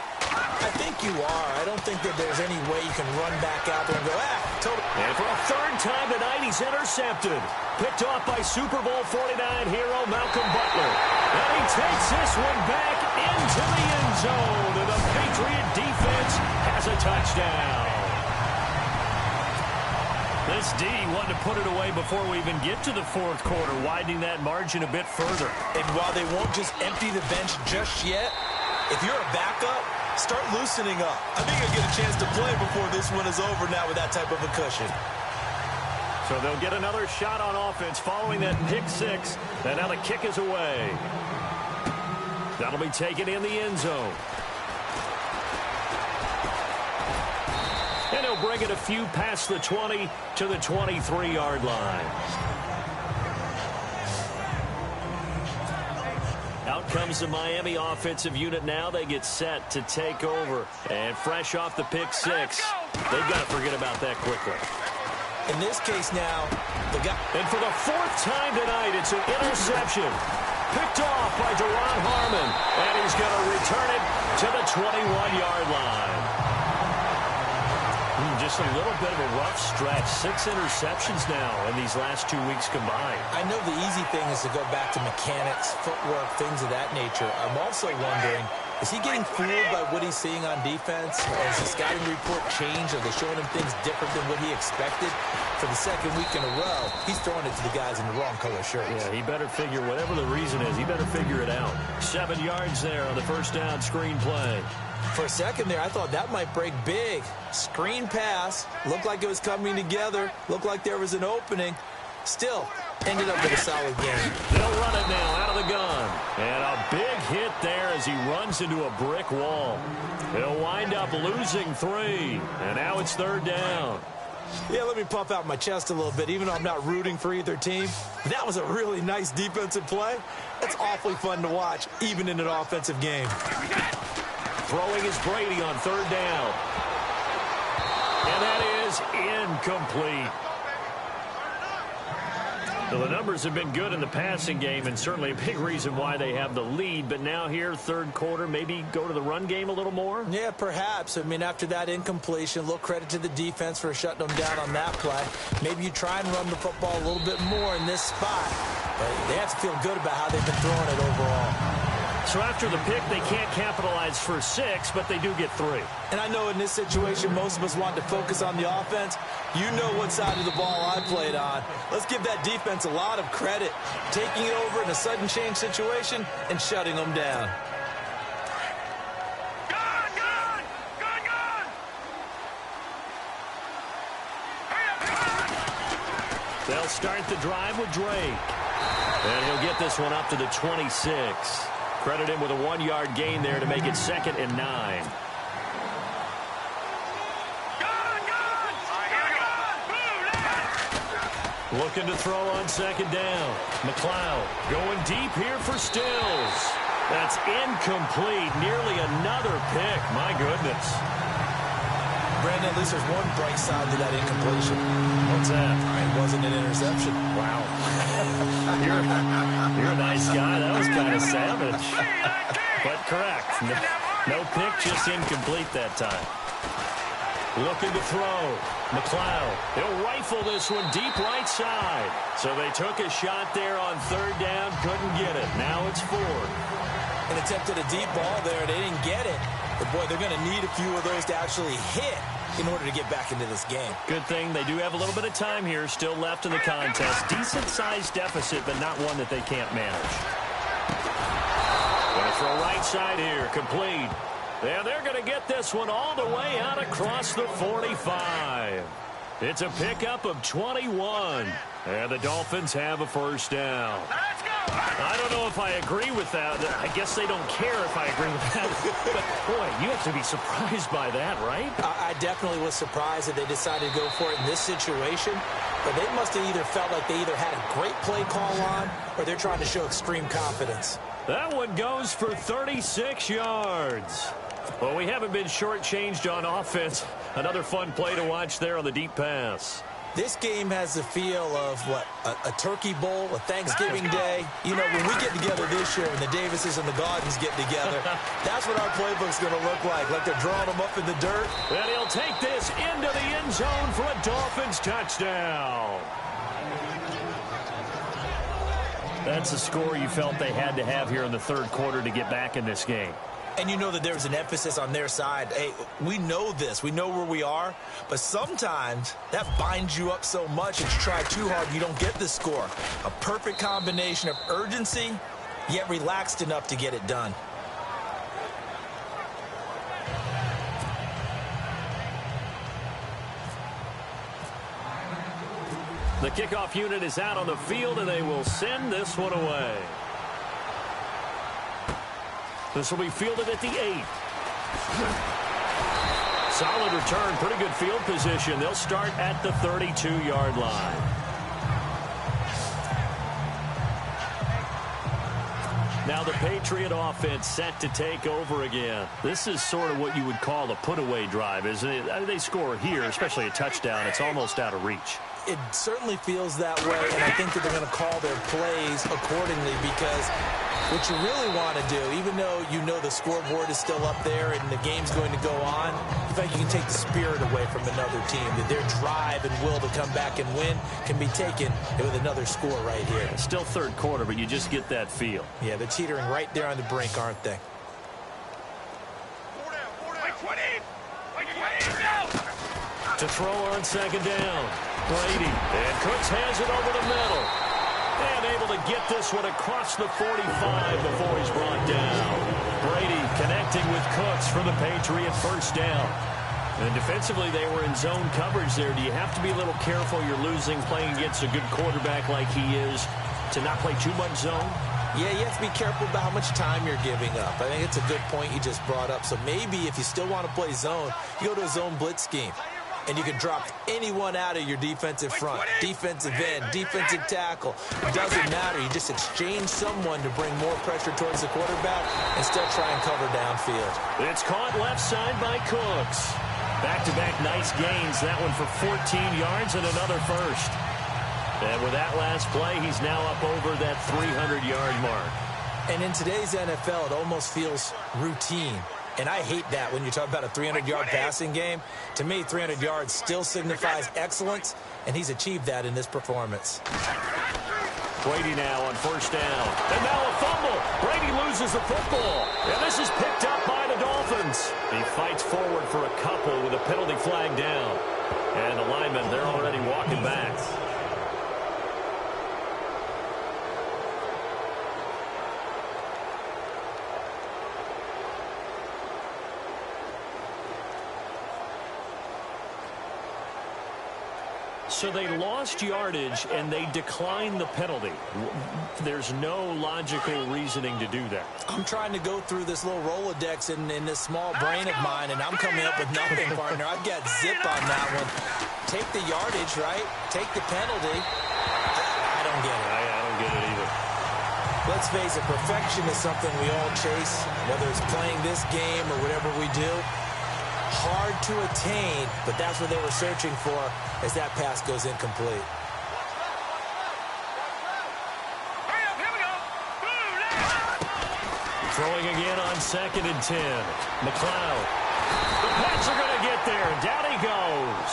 I think you are. I don't think that there's any way you can run back out there and go, totally. And for a 3rd time tonight, he's intercepted. Picked off by Super Bowl 49 hero Malcolm Butler. And he takes this one back into the end zone. And the Patriot defense has a touchdown. This D wanted to put it away before we even get to the 4th quarter, widening that margin a bit further. And while they won't just empty the bench just yet, if you're a backup, start loosening up. I think you'll get a chance to play before this one is over now with that type of a cushion. So they'll get another shot on offense following that pick 6. And now the kick is away. That'll be taken in the end zone. And he'll bring it a few past the 20 to the 23-yard line. Out comes the Miami offensive unit now. They get set to take over. And fresh off the pick 6, they've got to forget about that quickly. In this case now, and for the 4th time tonight, it's an interception. Picked off by Deron Harmon. And he's going to return it to the 21-yard line. Just a little bit of a rough stretch. 6 interceptions now in these last 2 weeks combined. I know the easy thing is to go back to mechanics, footwork, things of that nature. I'm also wondering, Is he getting fooled by what he's seeing on defense? Or has the scouting report changed? Are they showing him things different than what he expected? For the second week in a row, he's throwing it to the guys in the wrong color shirts. Yeah, he better figure, whatever the reason is, he better figure it out. 7 yards there on the first down screen play. For a second there, I thought that might break big. Screen pass. Looked like it was coming together. Looked like there was an opening. Still, ended up with a solid game. They'll run it now out of the gun. And a big hit there as he runs into a brick wall. He'll wind up losing 3. And now it's 3rd down. Yeah, let me puff out my chest a little bit, even though I'm not rooting for either team. That was a really nice defensive play. That's awfully fun to watch, even in an offensive game. Throwing is Brady on 3rd down. And that is incomplete. Well, the numbers have been good in the passing game, and certainly a big reason why they have the lead. But now here, 3rd quarter, maybe go to the run game a little more? Yeah, perhaps. I mean, after that incompletion, a little credit to the defense for shutting them down on that play. Maybe you try and run the football a little bit more in this spot. But they have to feel good about how they've been throwing it overall. So after the pick, they can't capitalize for 6, but they do get 3. And I know in this situation, most of us want to focus on the offense. You know what side of the ball I played on. Let's give that defense a lot of credit. Taking it over in a sudden change situation and shutting them down. They'll start the drive with Drake. And he'll get this one up to the 26. Credit him with a 1-yard gain there to make it 2nd and 9. Looking to throw on 2nd down. McLeod going deep here for Stills. That's incomplete. Nearly another pick. My goodness. Brandon, at least there's one bright side to that incompletion. What's that? It wasn't an interception. Wow. You're a nice guy. That was kind of savage. But correct. No pick, just incomplete that time. Looking to throw. McLeod. He'll rifle this one deep right side. So they took a shot there on 3rd down. Couldn't get it. Now it's 4th. An attempt at a deep ball there. They didn't get it. But, boy, they're going to need a few of those to actually hit in order to get back into this game. Good thing they do have a little bit of time here still left in the contest. Decent-sized deficit, but not one that they can't manage. Going to throw right side here. Complete. Yeah, they're going to get this one all the way out across the 45. It's a pickup of 21. And the Dolphins have a 1st down. Let's go! I don't know if I agree with that. I guess they don't care if I agree with that. But, boy, you have to be surprised by that, right? I definitely was surprised that they decided to go for it in this situation. But they must have either felt like they either had a great play call on or they're trying to show extreme confidence. That one goes for 36 yards. Well, we haven't been shortchanged on offense. Another fun play to watch there on the deep pass. This game has the feel of, what, a turkey bowl, a Thanksgiving day. You know, when we get together this year, when the Davises and the Gaudens get together, that's what our playbook's going to look like they're drawing them up in the dirt. And he'll take this into the end zone for a Dolphins touchdown. That's the score you felt they had to have here in the 3rd quarter to get back in this game. And you know that there's an emphasis on their side. Hey, we know this. We know where we are. But sometimes that binds you up so much that you try too hard, you don't get the score. A perfect combination of urgency, yet relaxed enough to get it done. The kickoff unit is out on the field, and they will send this one away. This will be fielded at the 8. Solid return, pretty good field position. They'll start at the 32-yard line. Now the Patriot offense set to take over again. This is sort of what you would call a put-away drive, isn't it? They score here, especially a touchdown. It's almost out of reach. It certainly feels that way, and I think that they're going to call their plays accordingly because what you really want to do, even though you know the scoreboard is still up there and the game's going to go on, in fact, you can take the spirit away from another team, that their drive and will to come back and win can be taken with another score right here. It's still 3rd quarter, but you just get that feel. Yeah, they're teetering right there on the brink, aren't they? To throw on second down. Brady. And Cooks has it over the middle. And able to get this one across the 45 before he's brought down. Brady connecting with Cooks for the Patriot first down. And defensively, they were in zone coverage there. Do you have to be a little careful? You're losing playing against a good quarterback like he is to not play too much zone? Yeah, you have to be careful about how much time you're giving up. I think it's a good point you just brought up. So maybe if you still want to play zone, you go to a zone blitz scheme. And you can drop anyone out of your defensive front, defensive end, defensive tackle. It doesn't matter. You just exchange someone to bring more pressure towards the quarterback and still try and cover downfield. It's caught left side by Cooks. Back-to-back nice gains. That one for 14 yards and another first. And with that last play, he's now up over that 300-yard mark. And in today's NFL, it almost feels routine. And I hate that when you talk about a 300-yard passing game. To me, 300 yards still signifies excellence, and he's achieved that in this performance. Brady now on first down. And now a fumble. Brady loses the football. And this is picked up by the Dolphins. He fights forward for a couple with a penalty flag down. And the linemen, they're already walking back. So they lost yardage, and they declined the penalty. There's no logical reasoning to do that. I'm trying to go through this little Rolodex in this small brain of mine, and I'm coming up with nothing, partner. I've got zip on that one. Take the yardage, right? Take the penalty. I don't get it. I don't get it either. Let's face it, perfection is something we all chase, whether it's playing this game or whatever we do. Hard to attain, but that's what they were searching for as that pass goes incomplete. Throwing again on 2nd and 10. McLeod. The Pats are going to get there. Down he goes.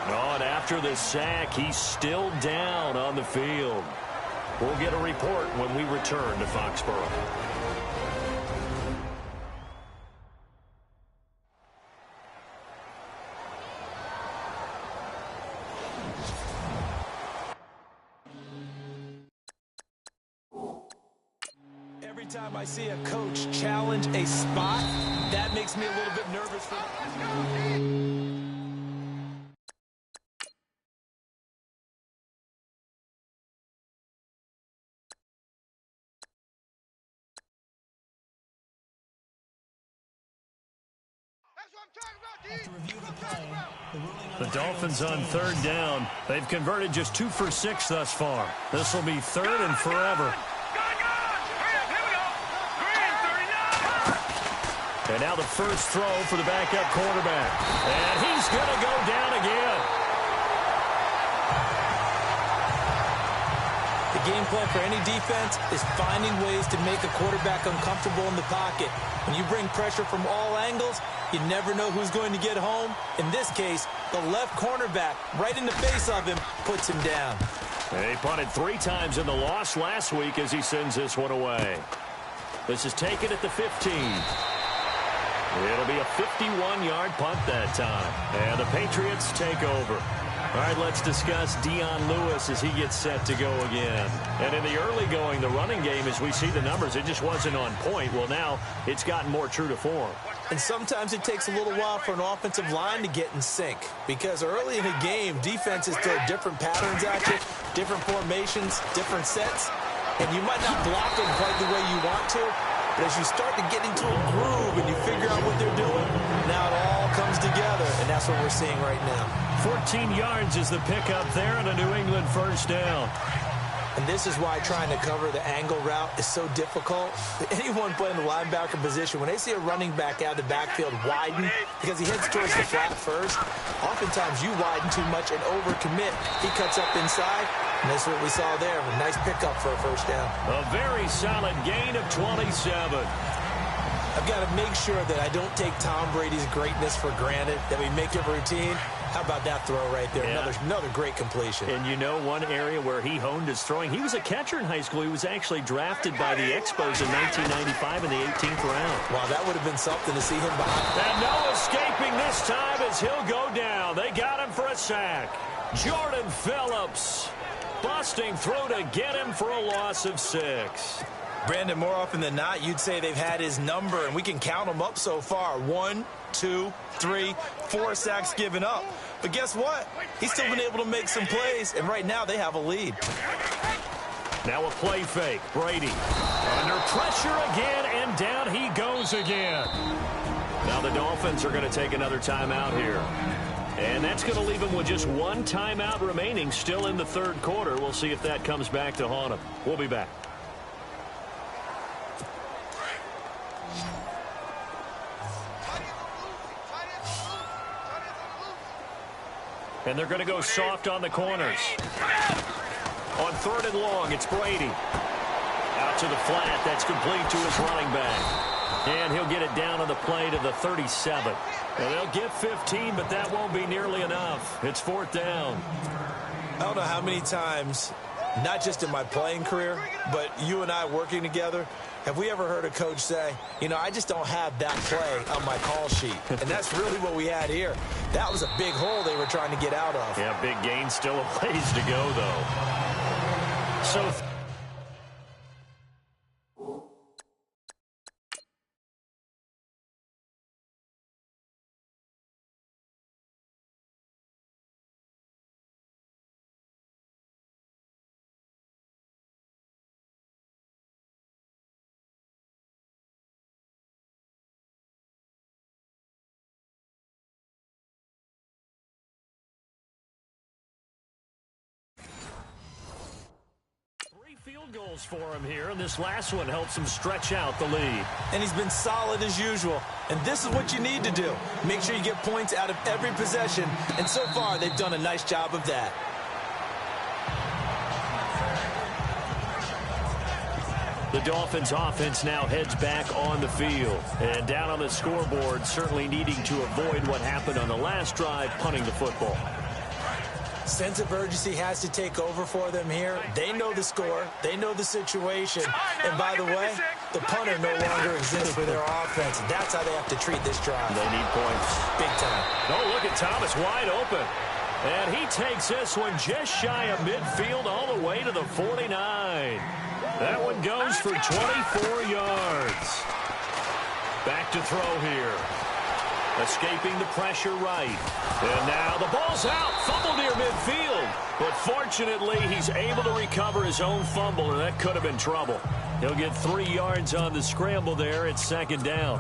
Oh, and after the sack, he's still down on the field. We'll get a report when we return to Foxborough. Every time I see a coach challenge a spot, that makes me a little bit nervous. The Dolphins on 3rd down. They've converted just 2 for 6 thus far. This will be 3rd and forever. And now the first throw for the backup quarterback. And he's going to go down again. The game plan for any defense is finding ways to make a quarterback uncomfortable in the pocket. When you bring pressure from all angles, you never know who's going to get home. In this case, the left cornerback, right in the face of him, puts him down. He punted 3 times in the loss last week as he sends this one away. This is taken at the 15. It'll be a 51-yard punt that time. And the Patriots take over. All right, let's discuss Dion Lewis as he gets set to go again. And in the early going, the running game, as we see the numbers, it just wasn't on point. Well, now it's gotten more true to form. And sometimes it takes a little while for an offensive line to get in sync. Because early in a game, defenses throw different patterns at you, different formations, different sets. And you might not block them quite the way you want to. But as you start to get into a groove and you figure out what they're doing, now it all comes together, and that's what we're seeing right now. 14 yards is the pickup there and a New England first down. And this is why trying to cover the angle route is so difficult. Anyone playing the linebacker position, when they see a running back out of the backfield widen because he heads towards the flat first, oftentimes you widen too much and overcommit. He cuts up inside, and that's what we saw there. A nice pickup for a first down. A very solid gain of 27. I've got to make sure that I don't take Tom Brady's greatness for granted, that we make it routine. How about that throw right there? Yeah. Another great completion. And you know one area where he honed his throwing? He was a catcher in high school. He was actually drafted by the Expos in 1995 in the 18th round. Wow, that would have been something to see him behind. And no escaping this time as he'll go down. They got him for a sack. Jordan Phillips busting through to get him for a loss of 6. Brandon, more often than not, you'd say they've had his number, and we can count them up so far. 1, 2, 3, 4 sacks given up. But guess what? He's still been able to make some plays, and right now they have a lead. Now a play fake. Brady under pressure again, and down he goes again. Now the Dolphins are going to take another timeout here. And that's going to leave them with just one timeout remaining still in the third quarter. We'll see if that comes back to haunt them. We'll be back. And they're going to go soft on the corners. On 3rd and long, it's Brady. Out to the flat. That's complete to his running back. And he'll get it down on the play to the 37. And they'll get 15, but that won't be nearly enough. It's 4th down. I don't know how many times, not just in my playing career, but you and I working together, have we ever heard a coach say, you know, I just don't have that play on my call sheet. And that's really what we had here. That was a big hole they were trying to get out of. Yeah, big gain, still a ways to go, though. So field goals for him here, and this last one helps him stretch out the lead. And he's been solid as usual. And this is what you need to do. Make sure you get points out of every possession. And so far, they've done a nice job of that. The Dolphins offense now heads back on the field. And down on the scoreboard, certainly needing to avoid what happened on the last drive, punting the football. Sense of urgency has to take over for them here. They know the score. They know the situation. And by the way, the punter no longer exists for their offense. That's how they have to treat this drive. They need points. Big time. Oh, look at Thomas wide open. And he takes this one just shy of midfield all the way to the 49. That one goes for 24 yards. Back to throw here. Escaping the pressure right. And now the ball's out. Fumble near midfield. But fortunately, he's able to recover his own fumble, or that could have been trouble. He'll get 3 yards on the scramble there. It's 2nd down.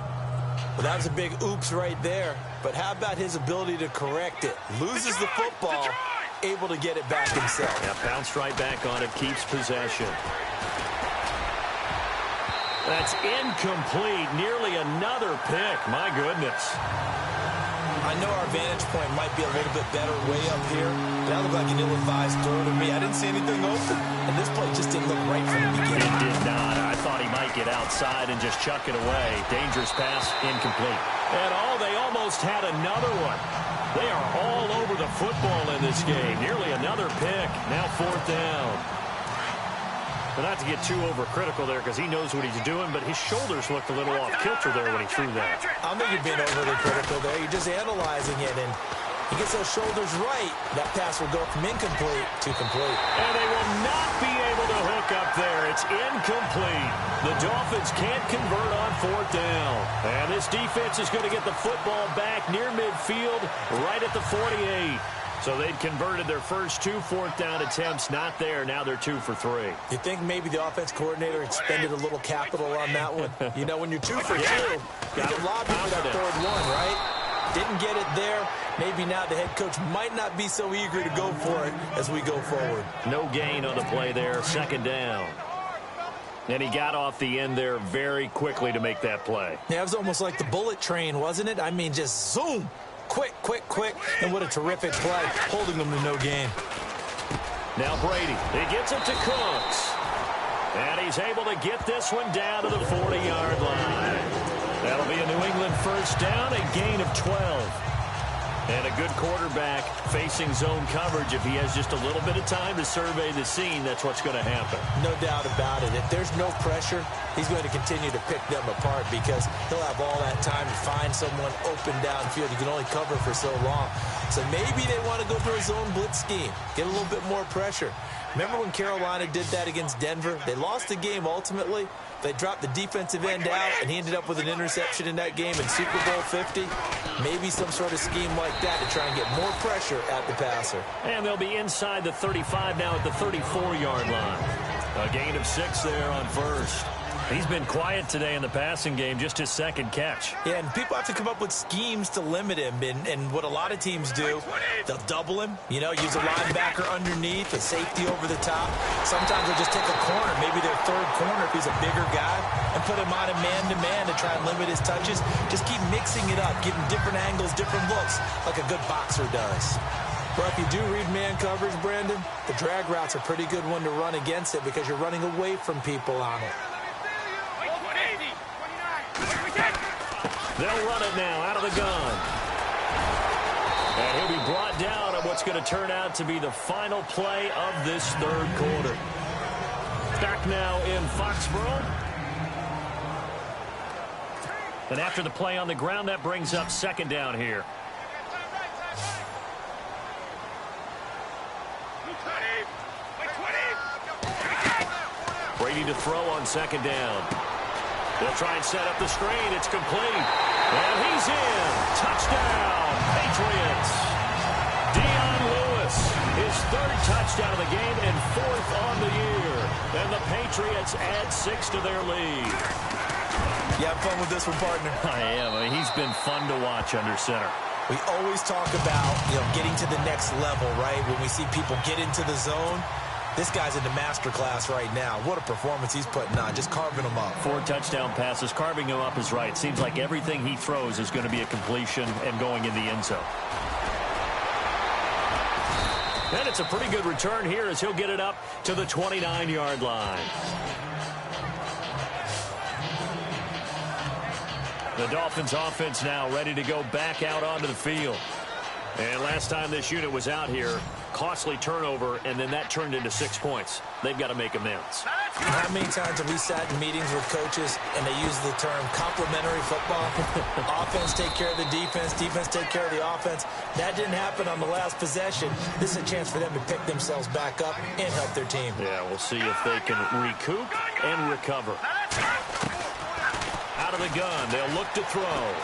Well, that was a big oops right there. But how about his ability to correct it? Loses the football, able to get it back himself. Yeah, bounced right back on it, keeps possession. That's incomplete. Nearly another pick. My goodness. I know our vantage point might be a little bit better way up here. That looked like an ill-advised throw to me. I didn't see anything open. And this play just didn't look right from the beginning. It did not. I thought he might get outside and just chuck it away. Dangerous pass, incomplete. And they almost had another one. They are all over the football in this game. Nearly another pick. Now 4th down. But not to get too overcritical there because he knows what he's doing, but his shoulders looked a little off kilter there when he threw that. I don't think you're being overly critical there. You're just analyzing it, and he gets those shoulders right. That pass will go from incomplete to complete. And they will not be able to hook up there. It's incomplete. The Dolphins can't convert on 4th down. And this defense is going to get the football back near midfield, right at the 48. So they'd converted their first 2 4th down attempts. Not there. Now they're 2 for 3. You think maybe the offense coordinator expended a little capital on that one? You know, when you're 2 for 2, you can lobby for that 3rd one, right? Didn't get it there. Maybe now the head coach might not be so eager to go for it as we go forward. No gain on the play there. 2nd down. And he got off the end there very quickly to make that play. Yeah, it was almost like the bullet train, wasn't it? I mean, just zoom. Quick, quick, quick. And what a terrific play, holding them to no gain. Now Brady, he gets it to Cooks. And he's able to get this one down to the 40-yard line. That'll be a New England 1st down, a gain of 12. And a good quarterback facing zone coverage. If he has just a little bit of time to survey the scene, that's what's going to happen. No doubt about it. If there's no pressure, he's going to continue to pick them apart because he'll have all that time to find someone open downfield. You can only cover for so long. So maybe they want to go to a zone blitz scheme, get a little bit more pressure. Remember when Carolina did that against Denver? They lost the game ultimately. They dropped the defensive end out, and he ended up with an interception in that game in Super Bowl 50. Maybe some sort of scheme like that to try and get more pressure at the passer. And they'll be inside the 35 now at the 34-yard line. A gain of 6 there on first. He's been quiet today in the passing game, just his second catch. Yeah, and people have to come up with schemes to limit him. And what a lot of teams do, they'll double him, use a linebacker underneath, a safety over the top. Sometimes they'll just take a corner, maybe their third corner if he's a bigger guy, and put him on a man-to-man to try and limit his touches. Just keep mixing it up, giving different angles, different looks, like a good boxer does. But if you do read man coverage, Brandon, the drag route's a pretty good one to run against it because you're running away from people on it. They'll run it now out of the gun. And he'll be brought down on what's going to turn out to be the final play of this third quarter. Back now in Foxborough. And after the play on the ground, that brings up second down here. Brady to throw on second down. They'll try and set up the screen. It's complete. And he's in. Touchdown, Patriots. Dion Lewis, his third touchdown of the game and fourth on the year. And the Patriots add 6 to their lead. You have fun with this one, partner? I am. He's been fun to watch under center. We always talk about, getting to the next level, right? When we see people get into the zone. This guy's in the master class right now. What a performance he's putting on, just carving them up. 4 touchdown passes. Carving him up is right. Seems like everything he throws is going to be a completion and going in the end zone. And it's a pretty good return here as he'll get it up to the 29-yard line. The Dolphins offense now ready to go back out onto the field. And last time this unit was out here, costly turnover, and then that turned into 6 points. They've got to make amends. How many times have we sat in meetings with coaches and they use the term complementary football? Offense take care of the defense, defense take care of the offense. That didn't happen on the last possession. This is a chance for them to pick themselves back up and help their team. Yeah, we'll see if they can recoup and recover. Out of the gun, they'll look to throw.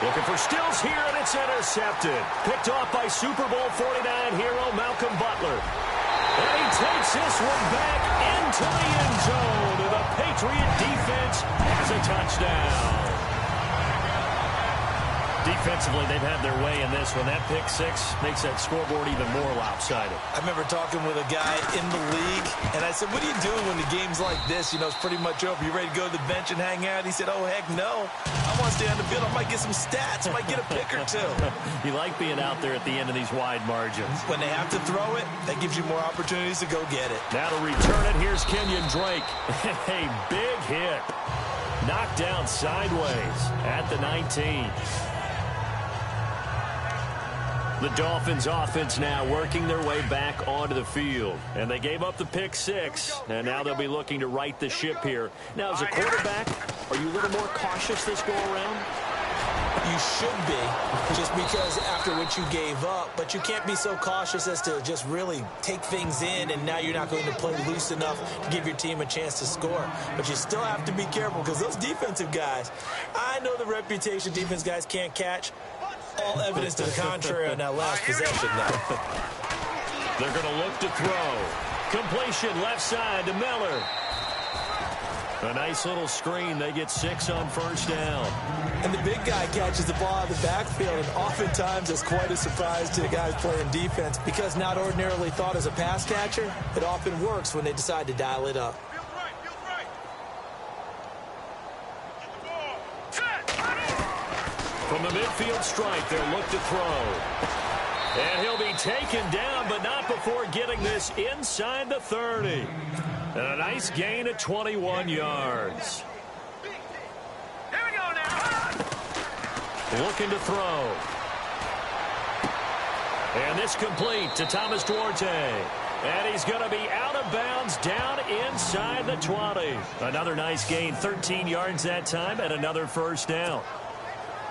Looking for Stills here, and it's intercepted. Picked off by Super Bowl 49 hero Malcolm Butler. And he takes this one back into the end zone. And the Patriot defense has a touchdown. Defensively, they've had their way in this one. That pick 6 makes that scoreboard even more lopsided. I remember talking with a guy in the league, and I said, what are you doing when the game's like this? It's pretty much over. You ready to go to the bench and hang out? He said, oh, heck no. I want to stay on the field. I might get some stats. I might get a pick or 2. You like being out there at the end of these wide margins. When they have to throw it, that gives you more opportunities to go get it. Now to return it, here's Kenyon Drake. A big hit. Knocked down sideways at the 19. The Dolphins offense now working their way back onto the field. And they gave up the pick 6, and now they'll be looking to right the ship here. Now, as a quarterback, are you a little more cautious this go-around? You should be, just because after what you gave up. But you can't be so cautious as to just really take things in, and now you're not going to play loose enough to give your team a chance to score. But you still have to be careful because those defensive guys, I know the reputation defense guys can't catch. All evidence to the contrary on that last possession now. They're going to look to throw. Completion left side to Miller. A nice little screen. They get 6 on first down. And the big guy catches the ball out of the backfield, and oftentimes it's quite a surprise to the guys playing defense because not ordinarily thought as a pass catcher, it often works when they decide to dial it up. From the midfield strike, they'll look to throw. And he'll be taken down, but not before getting this inside the 30. And a nice gain of 21 yards. Here we go now. Looking to throw. And this complete to Thomas Duarte. And he's going to be out of bounds down inside the 20. Another nice gain, 13 yards that time, and another first down.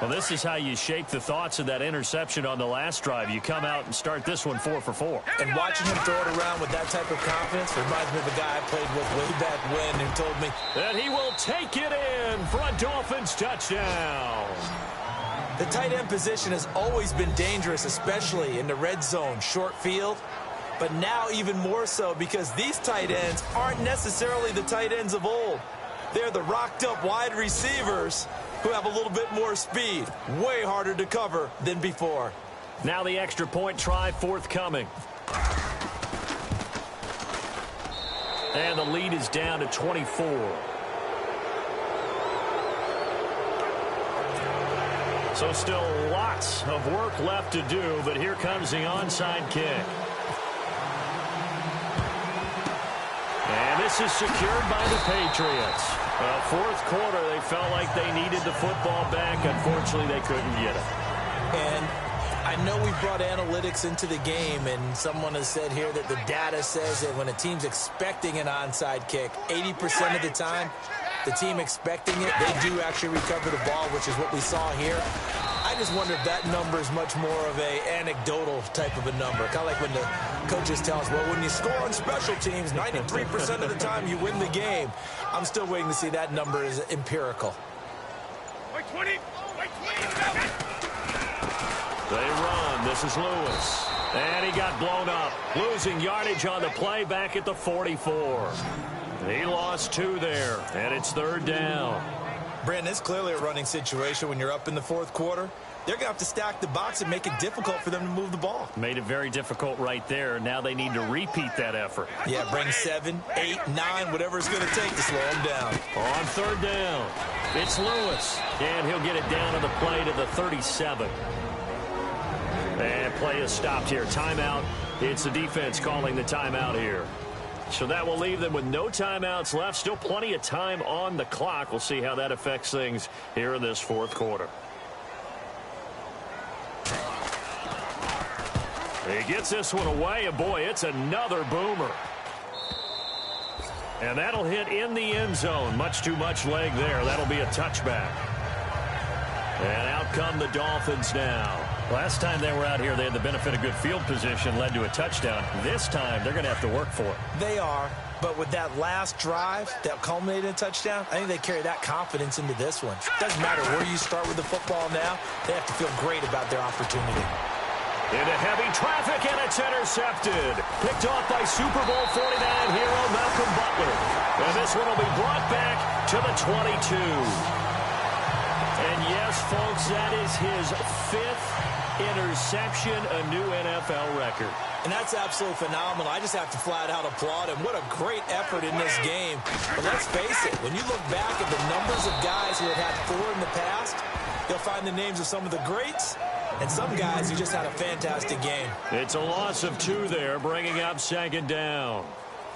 Well, this is how you shape the thoughts of that interception on the last drive. You come out and start this one 4 for 4. And watching him throw it around with that type of confidence reminds me of a guy I played with way back when who told me that he will take it in for a Dolphins touchdown. The tight end position has always been dangerous, especially in the red zone, short field. But now even more so because these tight ends aren't necessarily the tight ends of old. They're the rocked-up wide receivers who have a little bit more speed. Way harder to cover than before. Now the extra point try forthcoming. And the lead is down to 24. So still lots of work left to do, but here comes the onside kick. And this is secured by the Patriots. Fourth quarter, they felt like they needed the football back. Unfortunately, they couldn't get it. And I know we brought analytics into the game, and someone has said here that the data says that when a team's expecting an onside kick, 80% of the time, the team expecting it, they do actually recover the ball, which is what we saw here. I just wonder if that number is much more of a anecdotal type of a number. Kind of like when the coaches tell us, well, when you score on special teams, 93% of the time you win the game. I'm still waiting to see that number is empirical. Wait 20. They run. This is Lewis. And he got blown up. Losing yardage on the play back at the 44. He lost 2 there, and it's third down. Brandon, it's clearly a running situation when you're up in the fourth quarter. They're going to have to stack the box and make it difficult for them to move the ball. Made it very difficult right there. Now they need to repeat that effort. Yeah, bring 7, 8, 9, whatever it's going to take to slow them down. On third down, it's Lewis. And he'll get it down on the play to the 37. And play is stopped here. Timeout. It's the defense calling the timeout here. So that will leave them with no timeouts left. Still plenty of time on the clock. We'll see how that affects things here in this fourth quarter. He gets this one away, and boy, it's another boomer. And that'll hit in the end zone. Much too much leg there. That'll be a touchback. And out come the Dolphins now. Last time they were out here, they had the benefit of good field position, led to a touchdown. This time, they're going to have to work for it. They are, but with that last drive that culminated in a touchdown, I think they carry that confidence into this one. Doesn't matter where you start with the football now, they have to feel great about their opportunity. Into heavy traffic, and it's intercepted. Picked off by Super Bowl 49 hero Malcolm Butler. And this one will be brought back to the 22. And yes, folks, that is his 5th interception, a new NFL record. And that's absolutely phenomenal. I just have to flat out applaud him. What a great effort in this game. But let's face it, when you look back at the numbers of guys who have had 4 in the past, you'll find the names of some of the greats and some guys who just had a fantastic game. It's a loss of 2 there, bringing up second down.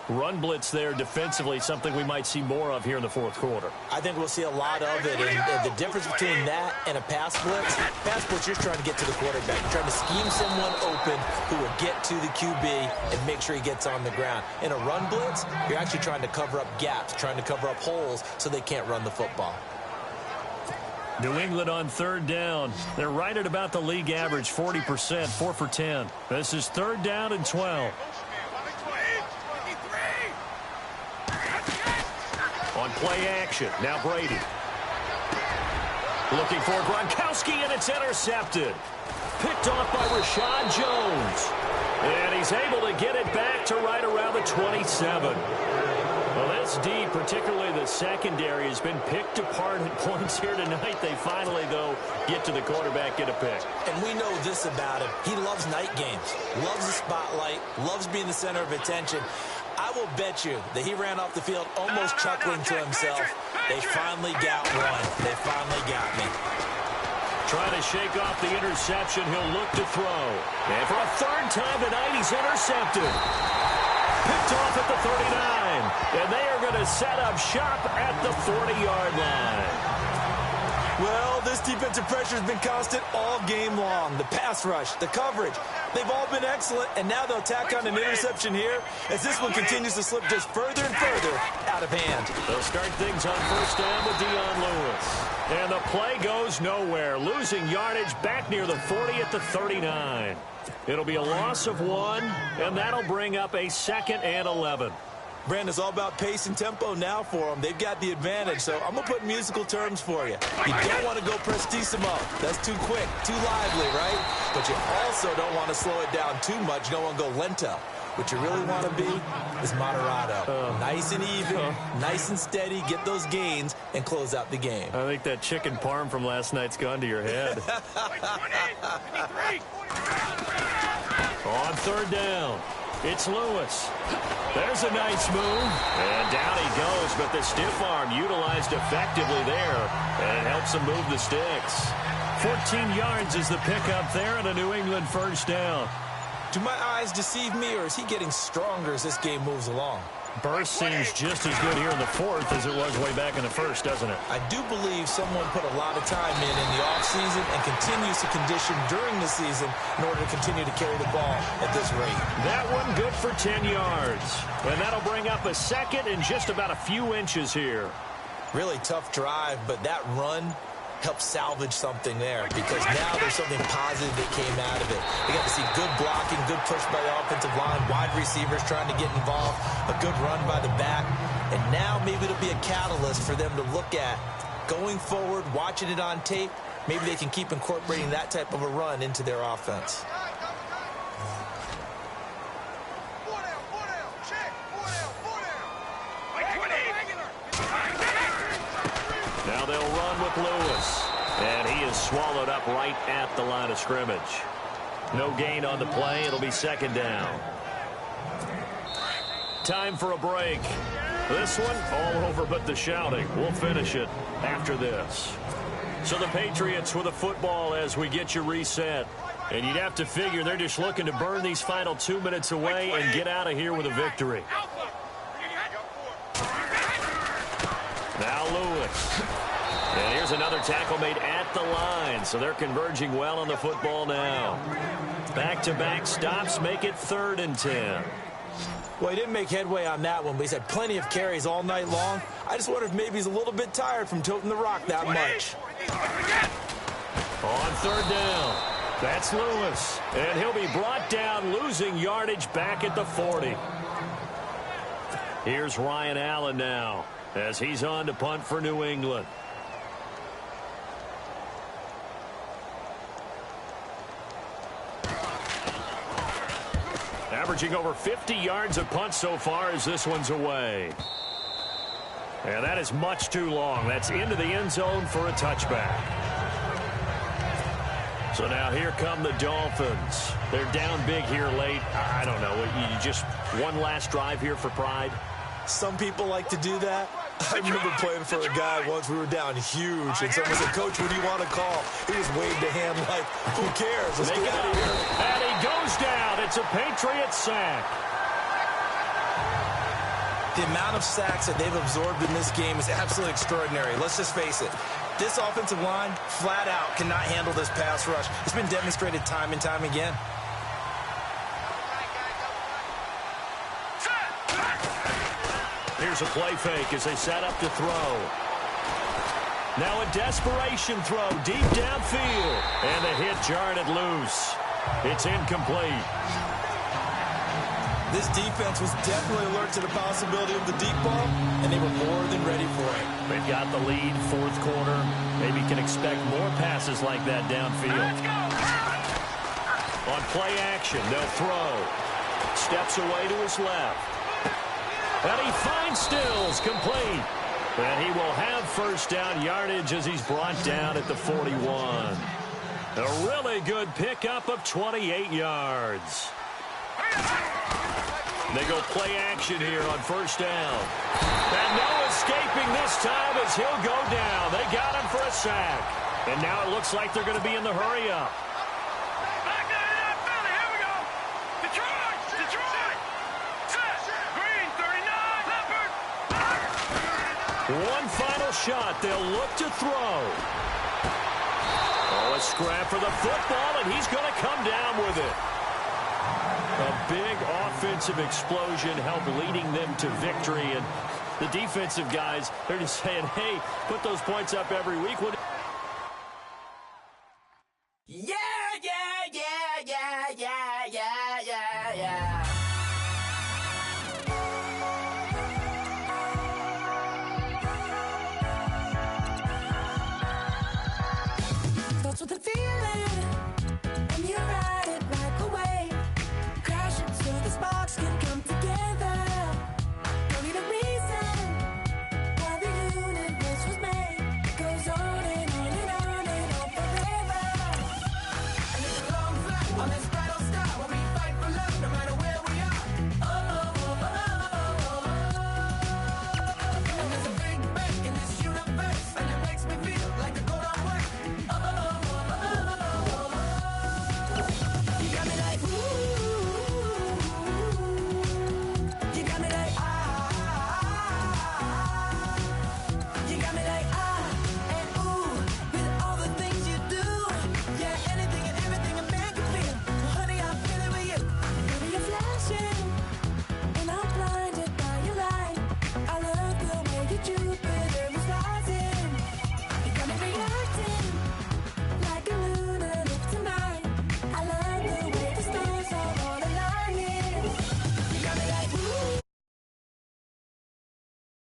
Run blitz there defensively, something we might see more of here in the fourth quarter. I think we'll see a lot of it. And the difference between that and a pass blitz, you're trying to get to the quarterback. You're trying to scheme someone open who will get to the QB and make sure he gets on the ground. In a run blitz, you're actually trying to cover up gaps, trying to cover up holes so they can't run the football. New England on third down. They're right at about the league average, 40%, 4 for 10. This is third down and 12. On play action, now Brady. Looking for Gronkowski, and it's intercepted. Picked off by Rashad Jones. And he's able to get it back to right around the 27. Well, this D, particularly the secondary, has been picked apart at points here tonight. They finally, though, get to the quarterback, get a pick. And we know this about him. He loves night games, loves the spotlight, loves being the center of attention. I will bet you that he ran off the field almost chuckling to himself. They finally got one. They finally got me. Trying to shake off the interception. He'll look to throw. And for a third time tonight, he's intercepted. Picked off at the 39. And they are going to set up shop at the 40-yard line. Well, this defensive pressure has been constant all game long. The pass rush, the coverage, They've all been excellent, and now they'll tack on an interception here as this one continues to slip just further and further out of hand. They'll start things on first down with Dion Lewis. And the play goes nowhere, losing yardage back near the 40 at the 39. It'll be a loss of 1, and that'll bring up a 2nd and 11. Brandon, it's all about pace and tempo now for them. They've got the advantage, so I'm going to put musical terms for you. You don't want to go prestissimo. That's too quick, too lively, right? But you also don't want to slow it down too much. You don't want to go lento. What you really want to be is moderato. Nice and even, nice and steady, get those gains, and close out the game. I think that chicken parm from last night's gone to your head. On third down, it's Lewis. There's a nice move. And down he goes, but the stiff arm utilized effectively there. And it helps him move the sticks. 14 yards is the pickup there and a New England first down. Do my eyes deceive me, or is he getting stronger as this game moves along? Burst seems just as good here in the fourth as it was way back in the first, doesn't it? I do believe someone put a lot of time in the offseason and continues to condition during the season in order to continue to carry the ball at this rate. That one good for 10 yards. And that'll bring up a 2nd and just about a few inches here. Really tough drive, but that run help salvage something there because now there's something positive that came out of it. We got to see good blocking, good push by the offensive line, wide receivers trying to get involved, a good run by the back, and now maybe it'll be a catalyst for them to look at going forward, watching it on tape. Maybe they can keep incorporating that type of a run into their offense. Now they'll run with Lewis. And he is swallowed up right at the line of scrimmage. No gain on the play. It'll be 2nd down. Time for a break. This one all over but the shouting. We'll finish it after this. So the Patriots with a football as we get you reset. And you'd have to figure they're just looking to burn these final 2 minutes away and get out of here with a victory. Now Lewis. And here's another tackle made at the line. So they're converging well on the football now. Back-to-back stops make it 3rd and 10. Well, he didn't make headway on that one, but he's had plenty of carries all night long. I just wonder if maybe he's a little bit tired from toting the rock that much. On 3rd down, that's Lewis. And he'll be brought down, losing yardage back at the 40. Here's Ryan Allen now as he's on to punt for New England. Averaging over 50 yards a punt so far as this one's away. And that is much too long. That's into the end zone for a touchback. So now here come the Dolphins. They're down big here late. I don't know. You just one last drive here for pride? Some people like to do that. I remember playing for a guy once. We were down huge, and someone said, "Coach, what do you want to call?" He just waved a hand like, "Who cares? Let's get out of here." And he goes down. It's a Patriot sack. The amount of sacks that they've absorbed in this game is absolutely extraordinary. Let's just face it. This offensive line, flat out, cannot handle this pass rush. It's been demonstrated time and time again. Here's a play fake as they set up to throw. Now a desperation throw deep downfield. And the hit jarred it loose. It's incomplete. This defense was definitely alert to the possibility of the deep ball, and they were more than ready for it. They've got the lead, 4th quarter. Maybe can expect more passes like that downfield. On play action, they'll throw. Steps away to his left. And he finds Stills, complete. And he will have first down yardage as he's brought down at the 41. A really good pickup of 28 yards. They go play action here on first down. And no escaping this time as he'll go down. They got him for a sack. And now it looks like they're going to be in the hurry-up. Back to that Philly. Here we go. Detroit. Detroit. Set. Green, 39. Leopard. One final shot. They'll look to throw. Oh, a scrap for the football, and he's going to come down with it. A big offensive explosion helped leading them to victory. And the defensive guys, they're just saying, hey, put those points up every week.